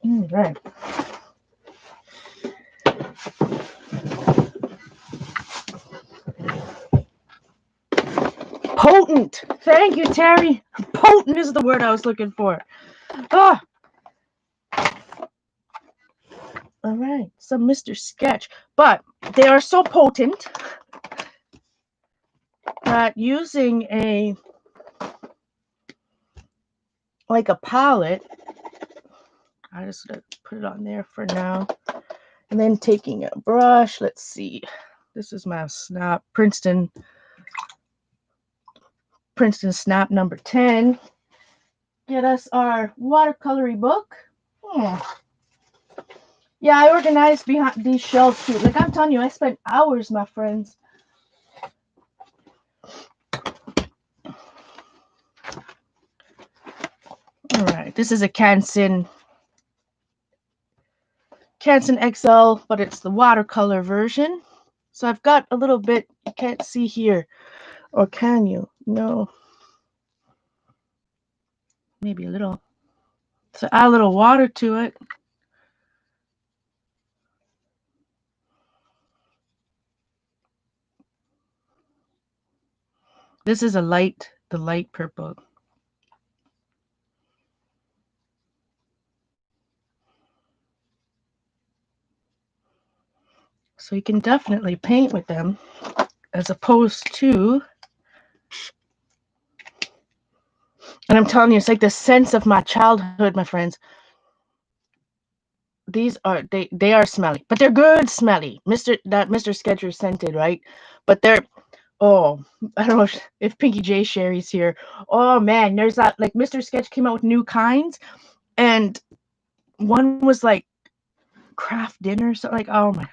All right. Potent. Thank you, Terry. Potent is the word I was looking for. Ah. All right. Some Mr. Sketch. But they are so potent that using like a palette, I just gonna put it on there for now. And then taking a brush, let's see. This is my Snap Princeton Snap number 10. Get us our watercoloring book. Yeah, I organized behind these shelves too. Like I'm telling you, I spent hours, my friends. All right, this is a Canson XL, but it's the watercolor version. So I've got a little bit, you can't see here, or can you? No, maybe a little. So add a little water to it. This is the light purple. So you can definitely paint with them as opposed to, and I'm telling you, it's like the sense of my childhood, my friends. These are they are smelly, but they're good smelly. Mr. Sketcher scented, right? But they're, oh, I don't know if Pinky J Sherry's here. Oh man, there's that, like, Mr. Sketch came out with new kinds, and one was like craft dinner, so like, oh my.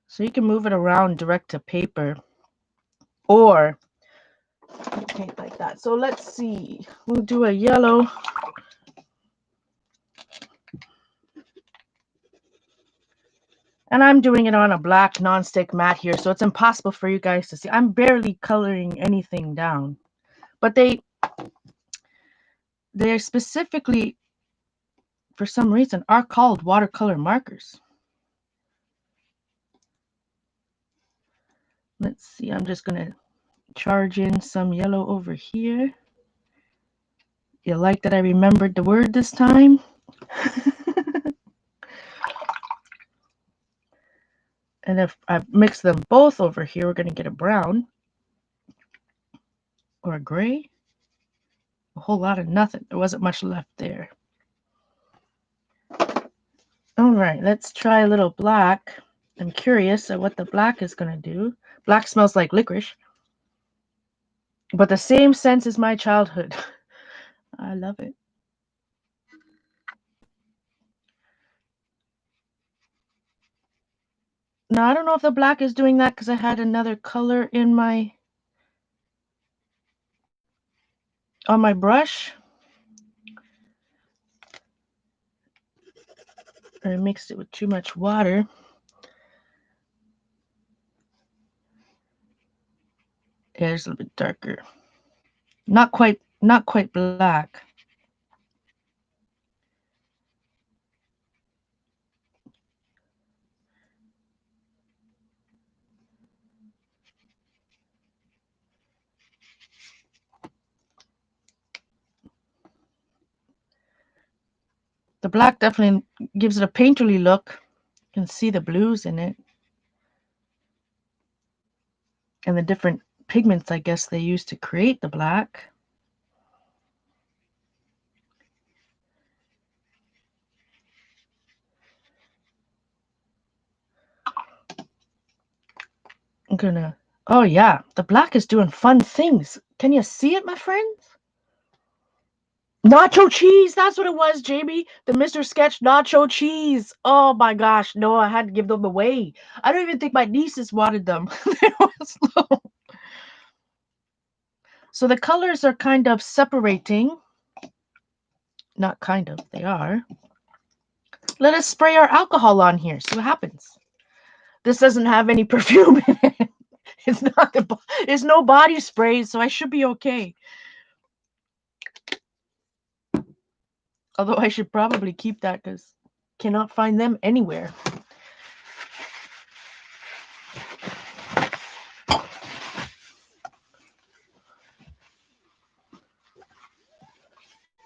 So you can move it around direct to paper, or paint like that. So let's see. We'll do a yellow. And I'm doing it on a black nonstick mat here, so it's impossible for you guys to see. I'm barely coloring anything down. But they're specifically, for some reason, are called watercolor markers. Let's see, I'm just going to charge in some yellow over here. You like that I remembered the word this time? And if I mix them both over here, we're going to get a brown or a gray. A whole lot of nothing. There wasn't much left there. All right, let's try a little black. I'm curious at what the black is going to do. Black smells like licorice, but the same sense as my childhood. I love it. Now, I don't know if the black is doing that because I had another color in on my brush. Or I mixed it with too much water. Yeah, it's a little bit darker. Not quite black. The black definitely gives it a painterly look. You can see the blues in it. And the different pigments, I guess, they use to create the black. I'm gonna, oh yeah, the black is doing fun things. Can you see it, my friends? Nacho cheese, that's what it was, Jamie. The Mr. Sketch nacho cheese. Oh my gosh, no, I had to give them away. I don't even think my nieces wanted them. They were slow. So the colors are kind of separating. Not kind of, they are. Let us spray our alcohol on here, see what happens. This doesn't have any perfume in it. It's no body spray, so I should be okay. Although I should probably keep that because cannot find them anywhere.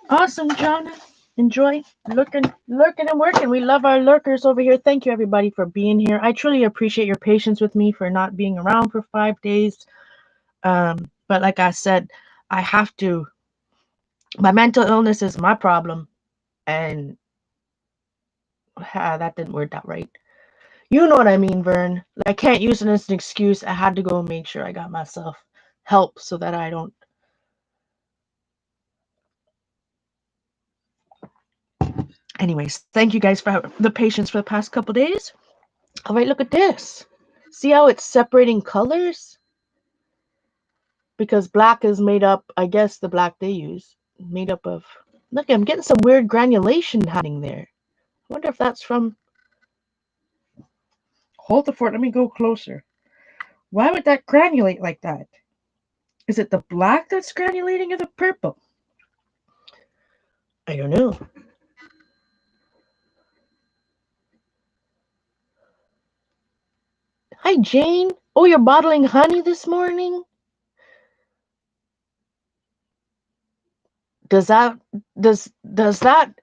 Awesome, Jonah. Enjoy lurking and working. We love our lurkers over here. Thank you, everybody, for being here. I truly appreciate your patience with me for not being around for 5 days. But like I said, I have to. My mental illness is my problem, and that didn't work out right. You know what I mean, Vern. I can't use it as an excuse. I had to go and make sure I got myself help so that I don't. Anyways, thank you guys for the patience for the past couple days. All right, look at this. See how it's separating colors? Because black is made up, I guess the black they use, made up of... Look, I'm getting some weird granulation happening there. I wonder if that's from... Hold the fort, let me go closer. Why would that granulate like that? Is it the black that's granulating or the purple? I don't know. Hi, Jane. Oh, you're bottling honey this morning? Does that... Does that...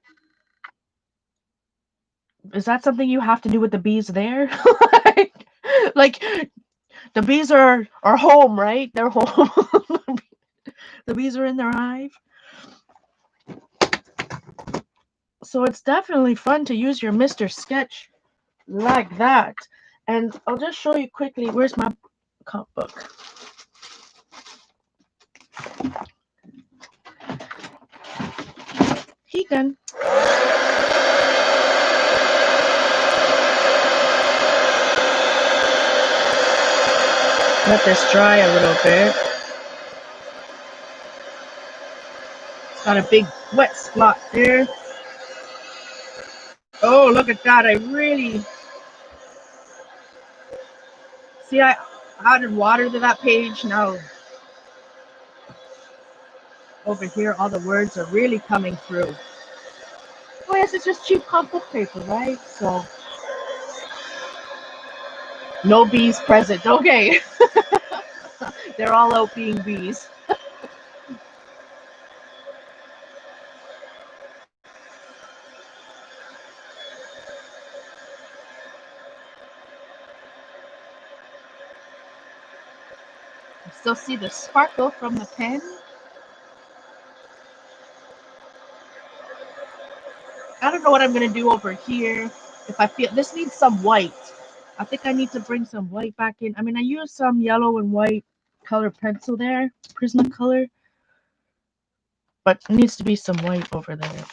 Is that something you have to do with the bees there? like the bees are home, right? They're home. The bees are in their hive. So it's definitely fun to use your Mr. Sketch like that. And I'll just show you quickly. Where's my comp book? Hegan. Let this dry a little bit. It's got a big wet spot there. Oh, look at that. I really... See, I added water to that page. Now, over here, all the words are really coming through. Oh, yes, it's just cheap comp book paper, right? So, no bees present. Okay. They're all out being bees. Still see the sparkle from the pen. I don't know what I'm going to do over here. If I feel this needs some white. I think I need to bring some white back in. I mean, I used some yellow and white color pencil there, Prismacolor, but it needs to be some white over there.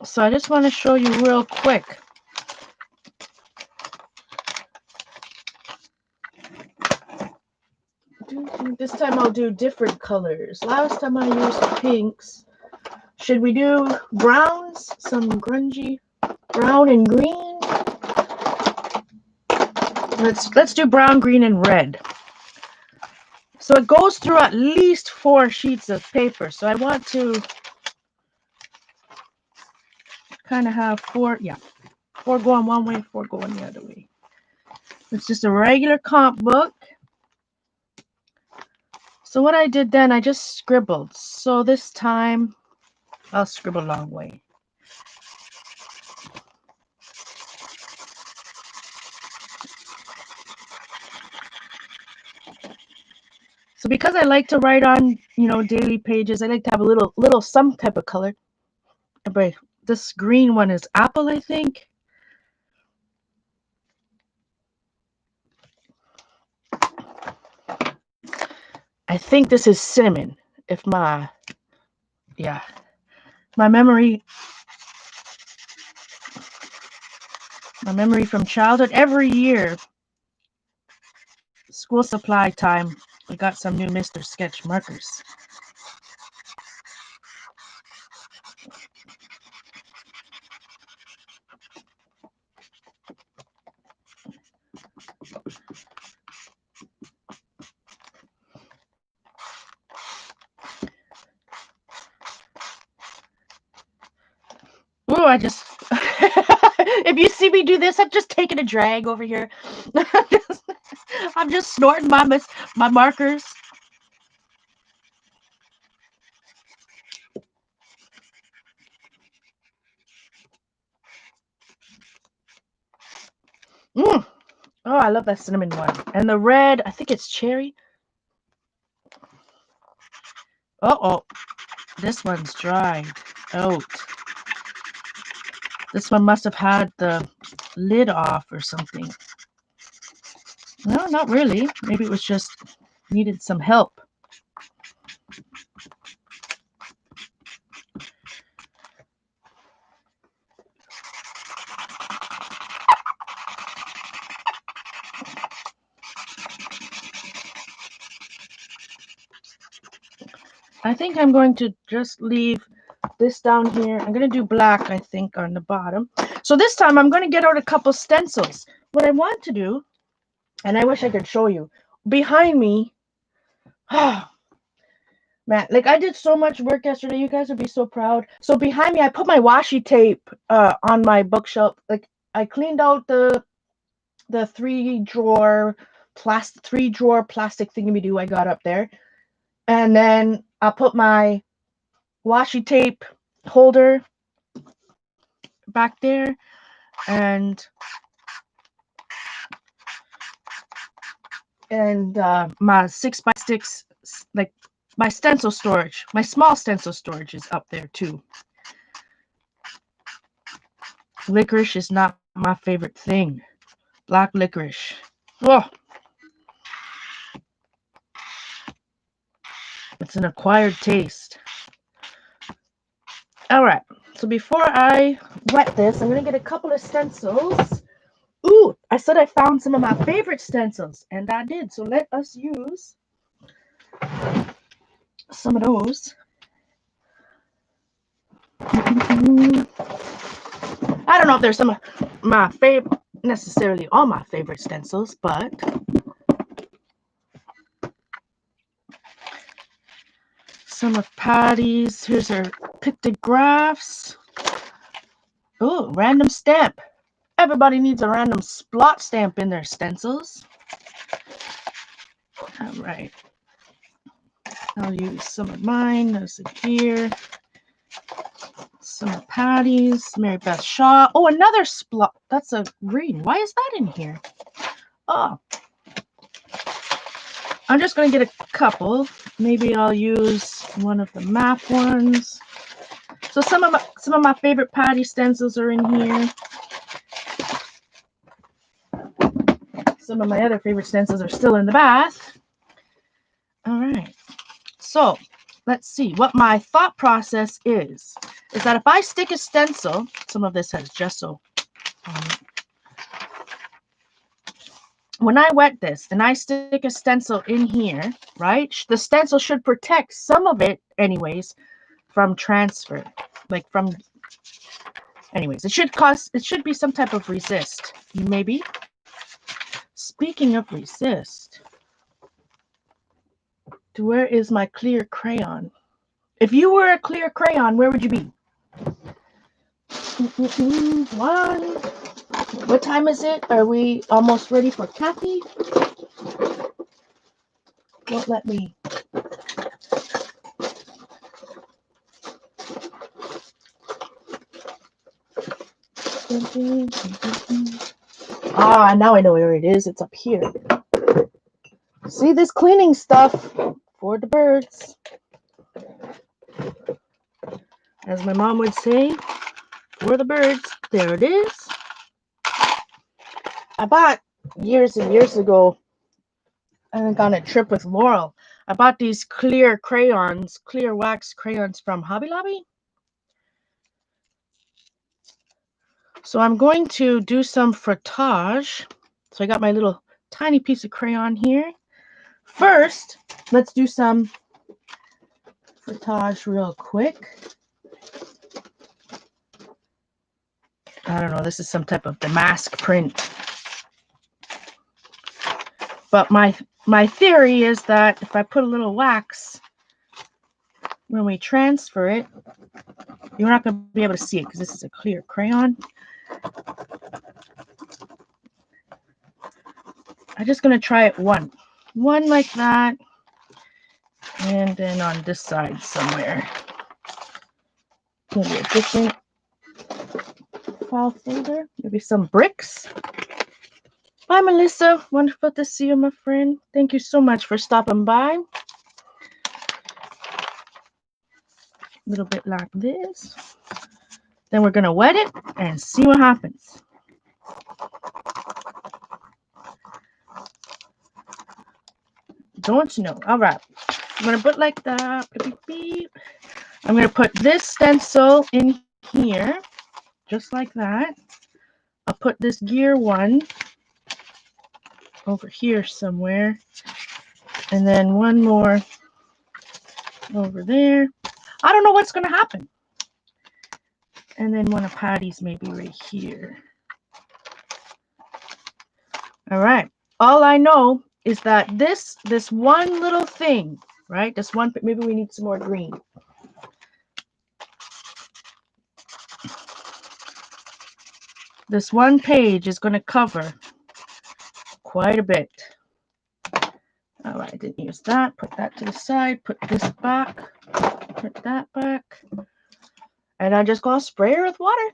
So I just want to show you real quick. This time I'll do different colors. Last time I used pinks. Should we do browns? Some grungy brown and green? Let's do brown, green, and red. So it goes through at least 4 sheets of paper. So I want to kind of have 4 going one way, 4 going the other way. It's just a regular comp book. So what I did then, I just scribbled. So this time, I'll scribble a long way. So because I like to write on, daily pages, I like to have a little some type of color. But this green one is apple, I think. I think this is cinnamon. If my memory from childhood, every year, school supply time, I got some new Mr. Sketch markers. Ooh, if you see me do this, I'm just taking a drag over here. I'm just snorting my markers. Oh, I love that cinnamon one. And the red, I think it's cherry. Uh-oh. This one's dried out. This one must have had the lid off or something. No, not really. Maybe it was just needed some help. I think I'm going to just leave this down here. I'm going to do black, I think, on the bottom. So this time I'm going to get out a couple stencils. What I want to do, and I wish I could show you, behind me, oh, man, like I did so much work yesterday. You guys would be so proud. So behind me, I put my washi tape on my bookshelf. Like I cleaned out the three-drawer plastic thingy-me-do I got up there. And then I'll put my washi tape holder back there, and my 6x6, like my stencil storage, my small stencil storage is up there too. Licorice is not my favorite thing. Black licorice. Oh, it's an acquired taste. All right, so before I wet this, I'm gonna get a couple of stencils. Ooh, I said I found some of my favorite stencils, and I did. So let us use some of those. I don't know if there's some of my favorite, necessarily all my favorite stencils, but some of Patty's. Here's her pictographs. Oh, random stamp. Everybody needs a random splot stamp in their stencils. All right. I'll use some of mine. There's a here. Some of Patty's. Mary Beth Shaw. Oh, another splot. That's a green. Why is that in here? Oh. I'm just going to get a couple. Maybe I'll use one of the map ones. So some of my favorite Patty stencils are in here. Some of my other favorite stencils are still in the bath. All right. So let's see what my thought process is that if I stick a stencil, some of this has gesso on it. When I wet this and I stick a stencil in here, right, the stencil should protect some of it anyways from transfer, like from, anyways, it should be some type of resist, maybe. Speaking of resist, where is my clear crayon? If you were a clear crayon, where would you be? One. What time is it? Are we almost ready for Kathy? Don't let me. Ah, now I know where it is. It's up here. See this cleaning stuff for the birds. As my mom would say, for the birds. There it is. I bought years and years ago, I think on a trip with Laurel, I bought these clear crayons, clear wax crayons from Hobby Lobby. So I'm going to do some frottage. So I got my little tiny piece of crayon here. First, let's do some frottage real quick. I don't know, this is some type of damask print. But my theory is that if I put a little wax, when we transfer it, you're not going to be able to see it because this is a clear crayon. I'm just going to try it one like that, and then on this side somewhere. Maybe a different file folder, maybe some bricks. Bye, Melissa. Wonderful to see you, my friend. Thank you so much for stopping by. A little bit like this. Then we're going to wet it and see what happens. Don't you know? All right. I'm going to put like that. I'm going to put this stencil in here, just like that. I'll put this gear one over here somewhere. And then one more over there. I don't know what's going to happen. And then one of Patty's maybe right here. All right. All I know is that this one little thing, right? This one, maybe we need some more green. This one page is going to cover quite a bit. All right, I didn't use that. Put that to the side. Put this back. Put that back. And I'm just going to spray her with water.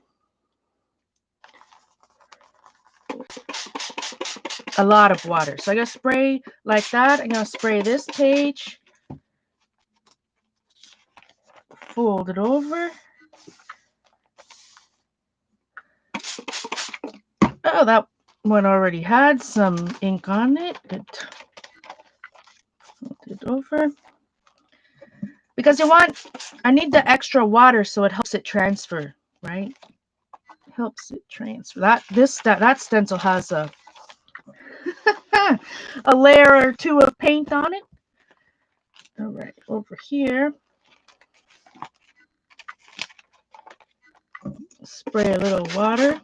A lot of water. So I'm going to spray like that. I'm going to spray this page. Fold it over. Oh, that one already had some ink on it. Good. Fold it over. Because I need the extra water so it helps it transfer, right? Helps it transfer. That stencil has a a layer or two of paint on it. All right, over here. Spray a little water.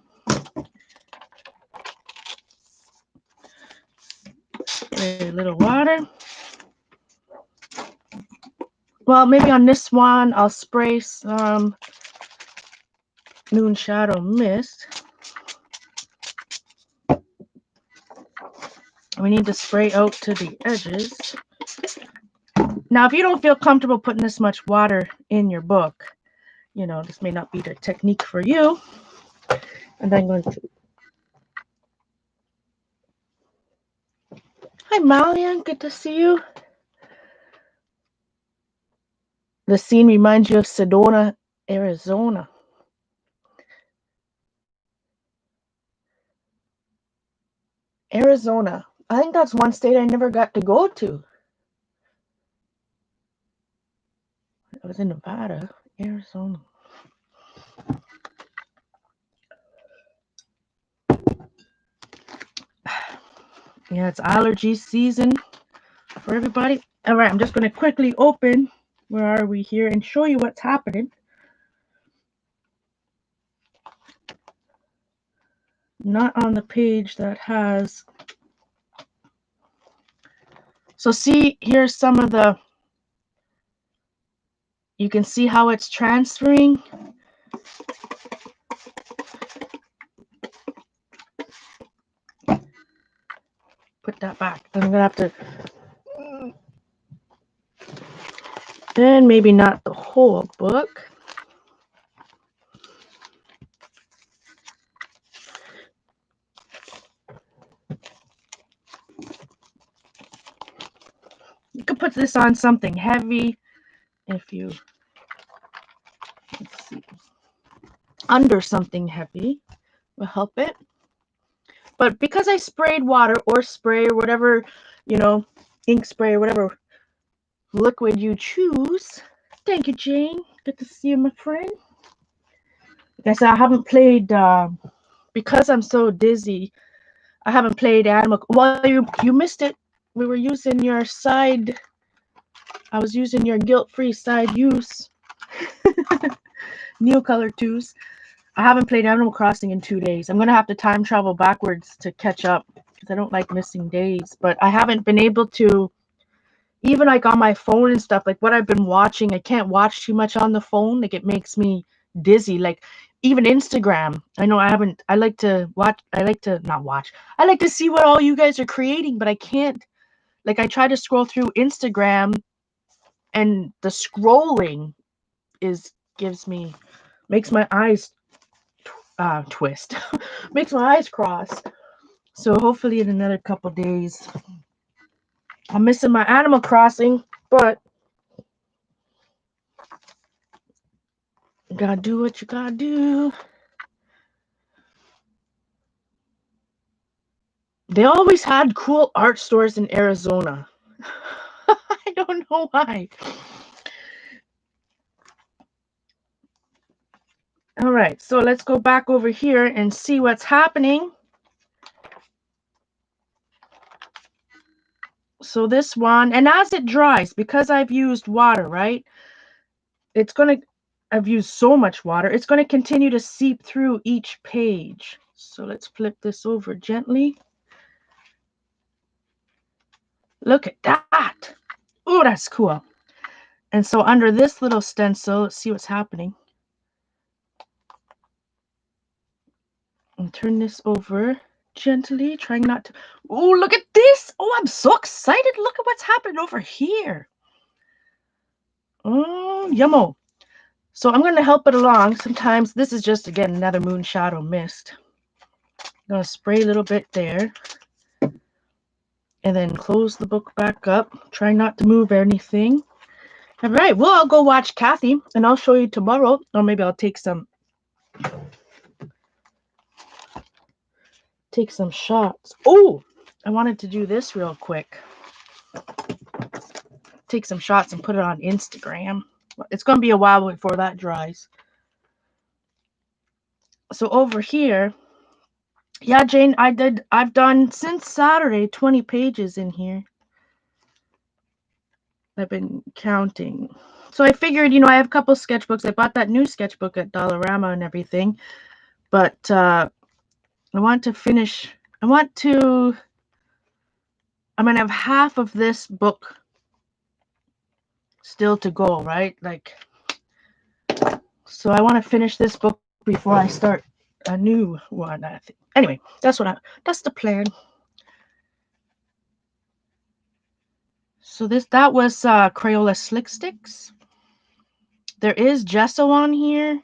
Spray a little water. Well, maybe on this one, I'll spray some Moon Shadow Mist. We need to spray out to the edges. Now, if you don't feel comfortable putting this much water in your book, you know, this may not be the technique for you. And I'm going to... Hi, Malian. Good to see you. The scene reminds you of Sedona, Arizona. Arizona. I think that's one state I never got to go to. I was in Nevada, Arizona. Yeah, it's allergy season for everybody. All right, I'm just going to quickly open. Where are we here? And show you what's happening. Not on the page that has... So see, here's some of the... You can see how it's transferring. Put that back. Then I'm going to have to... Then maybe not the whole book. You could put this on something heavy if you... Let's see. Under something heavy will help it. But because I sprayed water or spray or whatever, you know, ink spray or whatever liquid you choose. Thank you, Jane. Good to see you, my friend. Like I said, I haven't played, because I'm so dizzy, I haven't played Animal... Well, you missed it. We were using your side... I was using your guilt-free side use. Neocolor 2s. I haven't played Animal Crossing in 2 days. I'm going to have to time travel backwards to catch up because I don't like missing days. But I haven't been able to, even like on my phone and stuff, like what I've been watching, I can't watch too much on the phone. Like it makes me dizzy. Like even Instagram. I know I like to watch, not watch. I like to see what all you guys are creating, but I can't. Like I try to scroll through Instagram and the scrolling makes my eyes twist. Makes my eyes cross. So hopefully in another couple days. I'm missing my Animal Crossing, but you gotta do what you gotta do. They always had cool art stores in Arizona. I don't know why. All right, so let's go back over here and see what's happening. So this one, and as it dries, because I've used water, right? I've used so much water, it's going to continue to seep through each page. So let's flip this over gently. Look at that. Oh, that's cool. And so under this little stencil, let's see what's happening. And turn this over gently, trying not to. Oh, look at this. Oh, I'm so excited. Look at what's happening over here. Oh, yummo. So I'm going to help it along. Sometimes this is just, again, another moon shadow mist. I'm going to spray a little bit there. And then close the book back up. Try not to move anything. All right. Well, I'll go watch Kathy, and I'll show you tomorrow. Or maybe I'll take some shots. Oh, I wanted to do this real quick. Take some shots and put it on Instagram. It's going to be a while before that dries. So over here, yeah, Jane, I've done since Saturday 20 pages in here. I've been counting. So I figured, I have a couple sketchbooks. I bought that new sketchbook at Dollarama and everything. But I want to finish. I'm going to have half of this book still to go, right? So I want to finish this book before I start a new one, I think. Anyway, that's the plan. So that was Crayola Slick Sticks. There is gesso on here.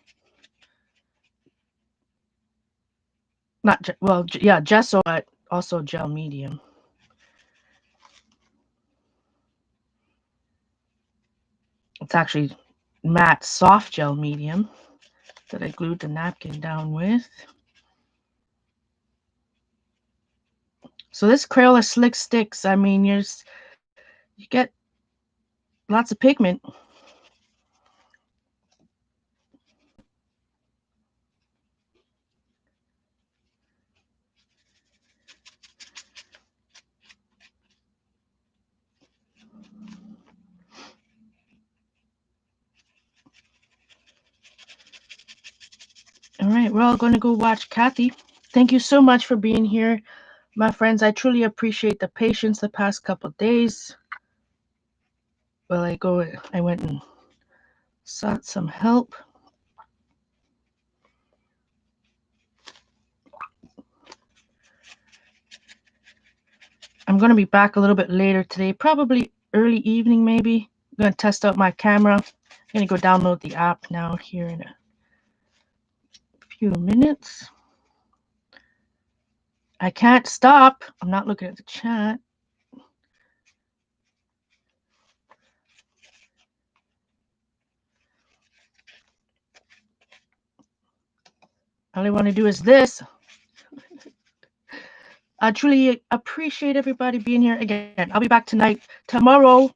Gesso, but also gel medium. It's actually matte soft gel medium that I glued the napkin down with. So this Crayola Slick Sticks, you get lots of pigment. All right, we're all going to go watch Kathy. Thank you so much for being here, my friends. I truly appreciate the patience the past couple of days. Well, I went and sought some help. I'm going to be back a little bit later today, probably early evening maybe. I'm going to test out my camera. I'm going to go download the app now here in a few minutes. I can't stop. I'm not looking at the chat. All I want to do is this. I truly appreciate everybody being here. Again, I'll be back tonight. Tomorrow,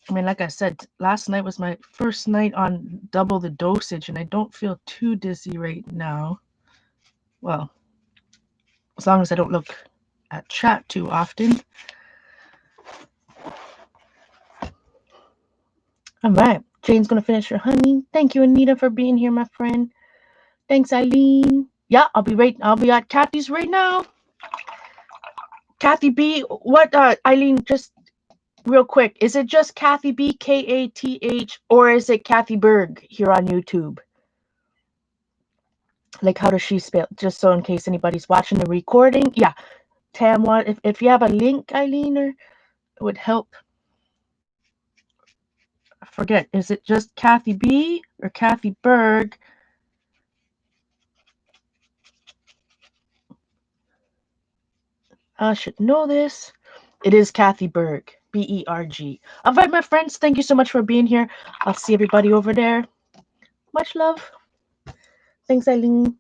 like I said, last night was my first night on double the dosage, and I don't feel too dizzy right now. Well, as long as I don't look at chat too often. All right. Jane's going to finish her honey. Thank you, Anita, for being here, my friend. Thanks, Eileen. Yeah, I'll be at Kathy's right now. Kathy B, what, Eileen, just real quick, is it just Kathy B, Kath, or is it Kathy Berg here on YouTube? Like, how does she spell? Just so in case anybody's watching the recording. Yeah, Tam1, if you have a link, Eileen, or it would help. I forget, is it just Kathy B or Kathy Berg? I should know this. It is Kathy Berg, Berg. All right, my friends, thank you so much for being here. I'll see everybody over there. Much love. Thanks, Eileen.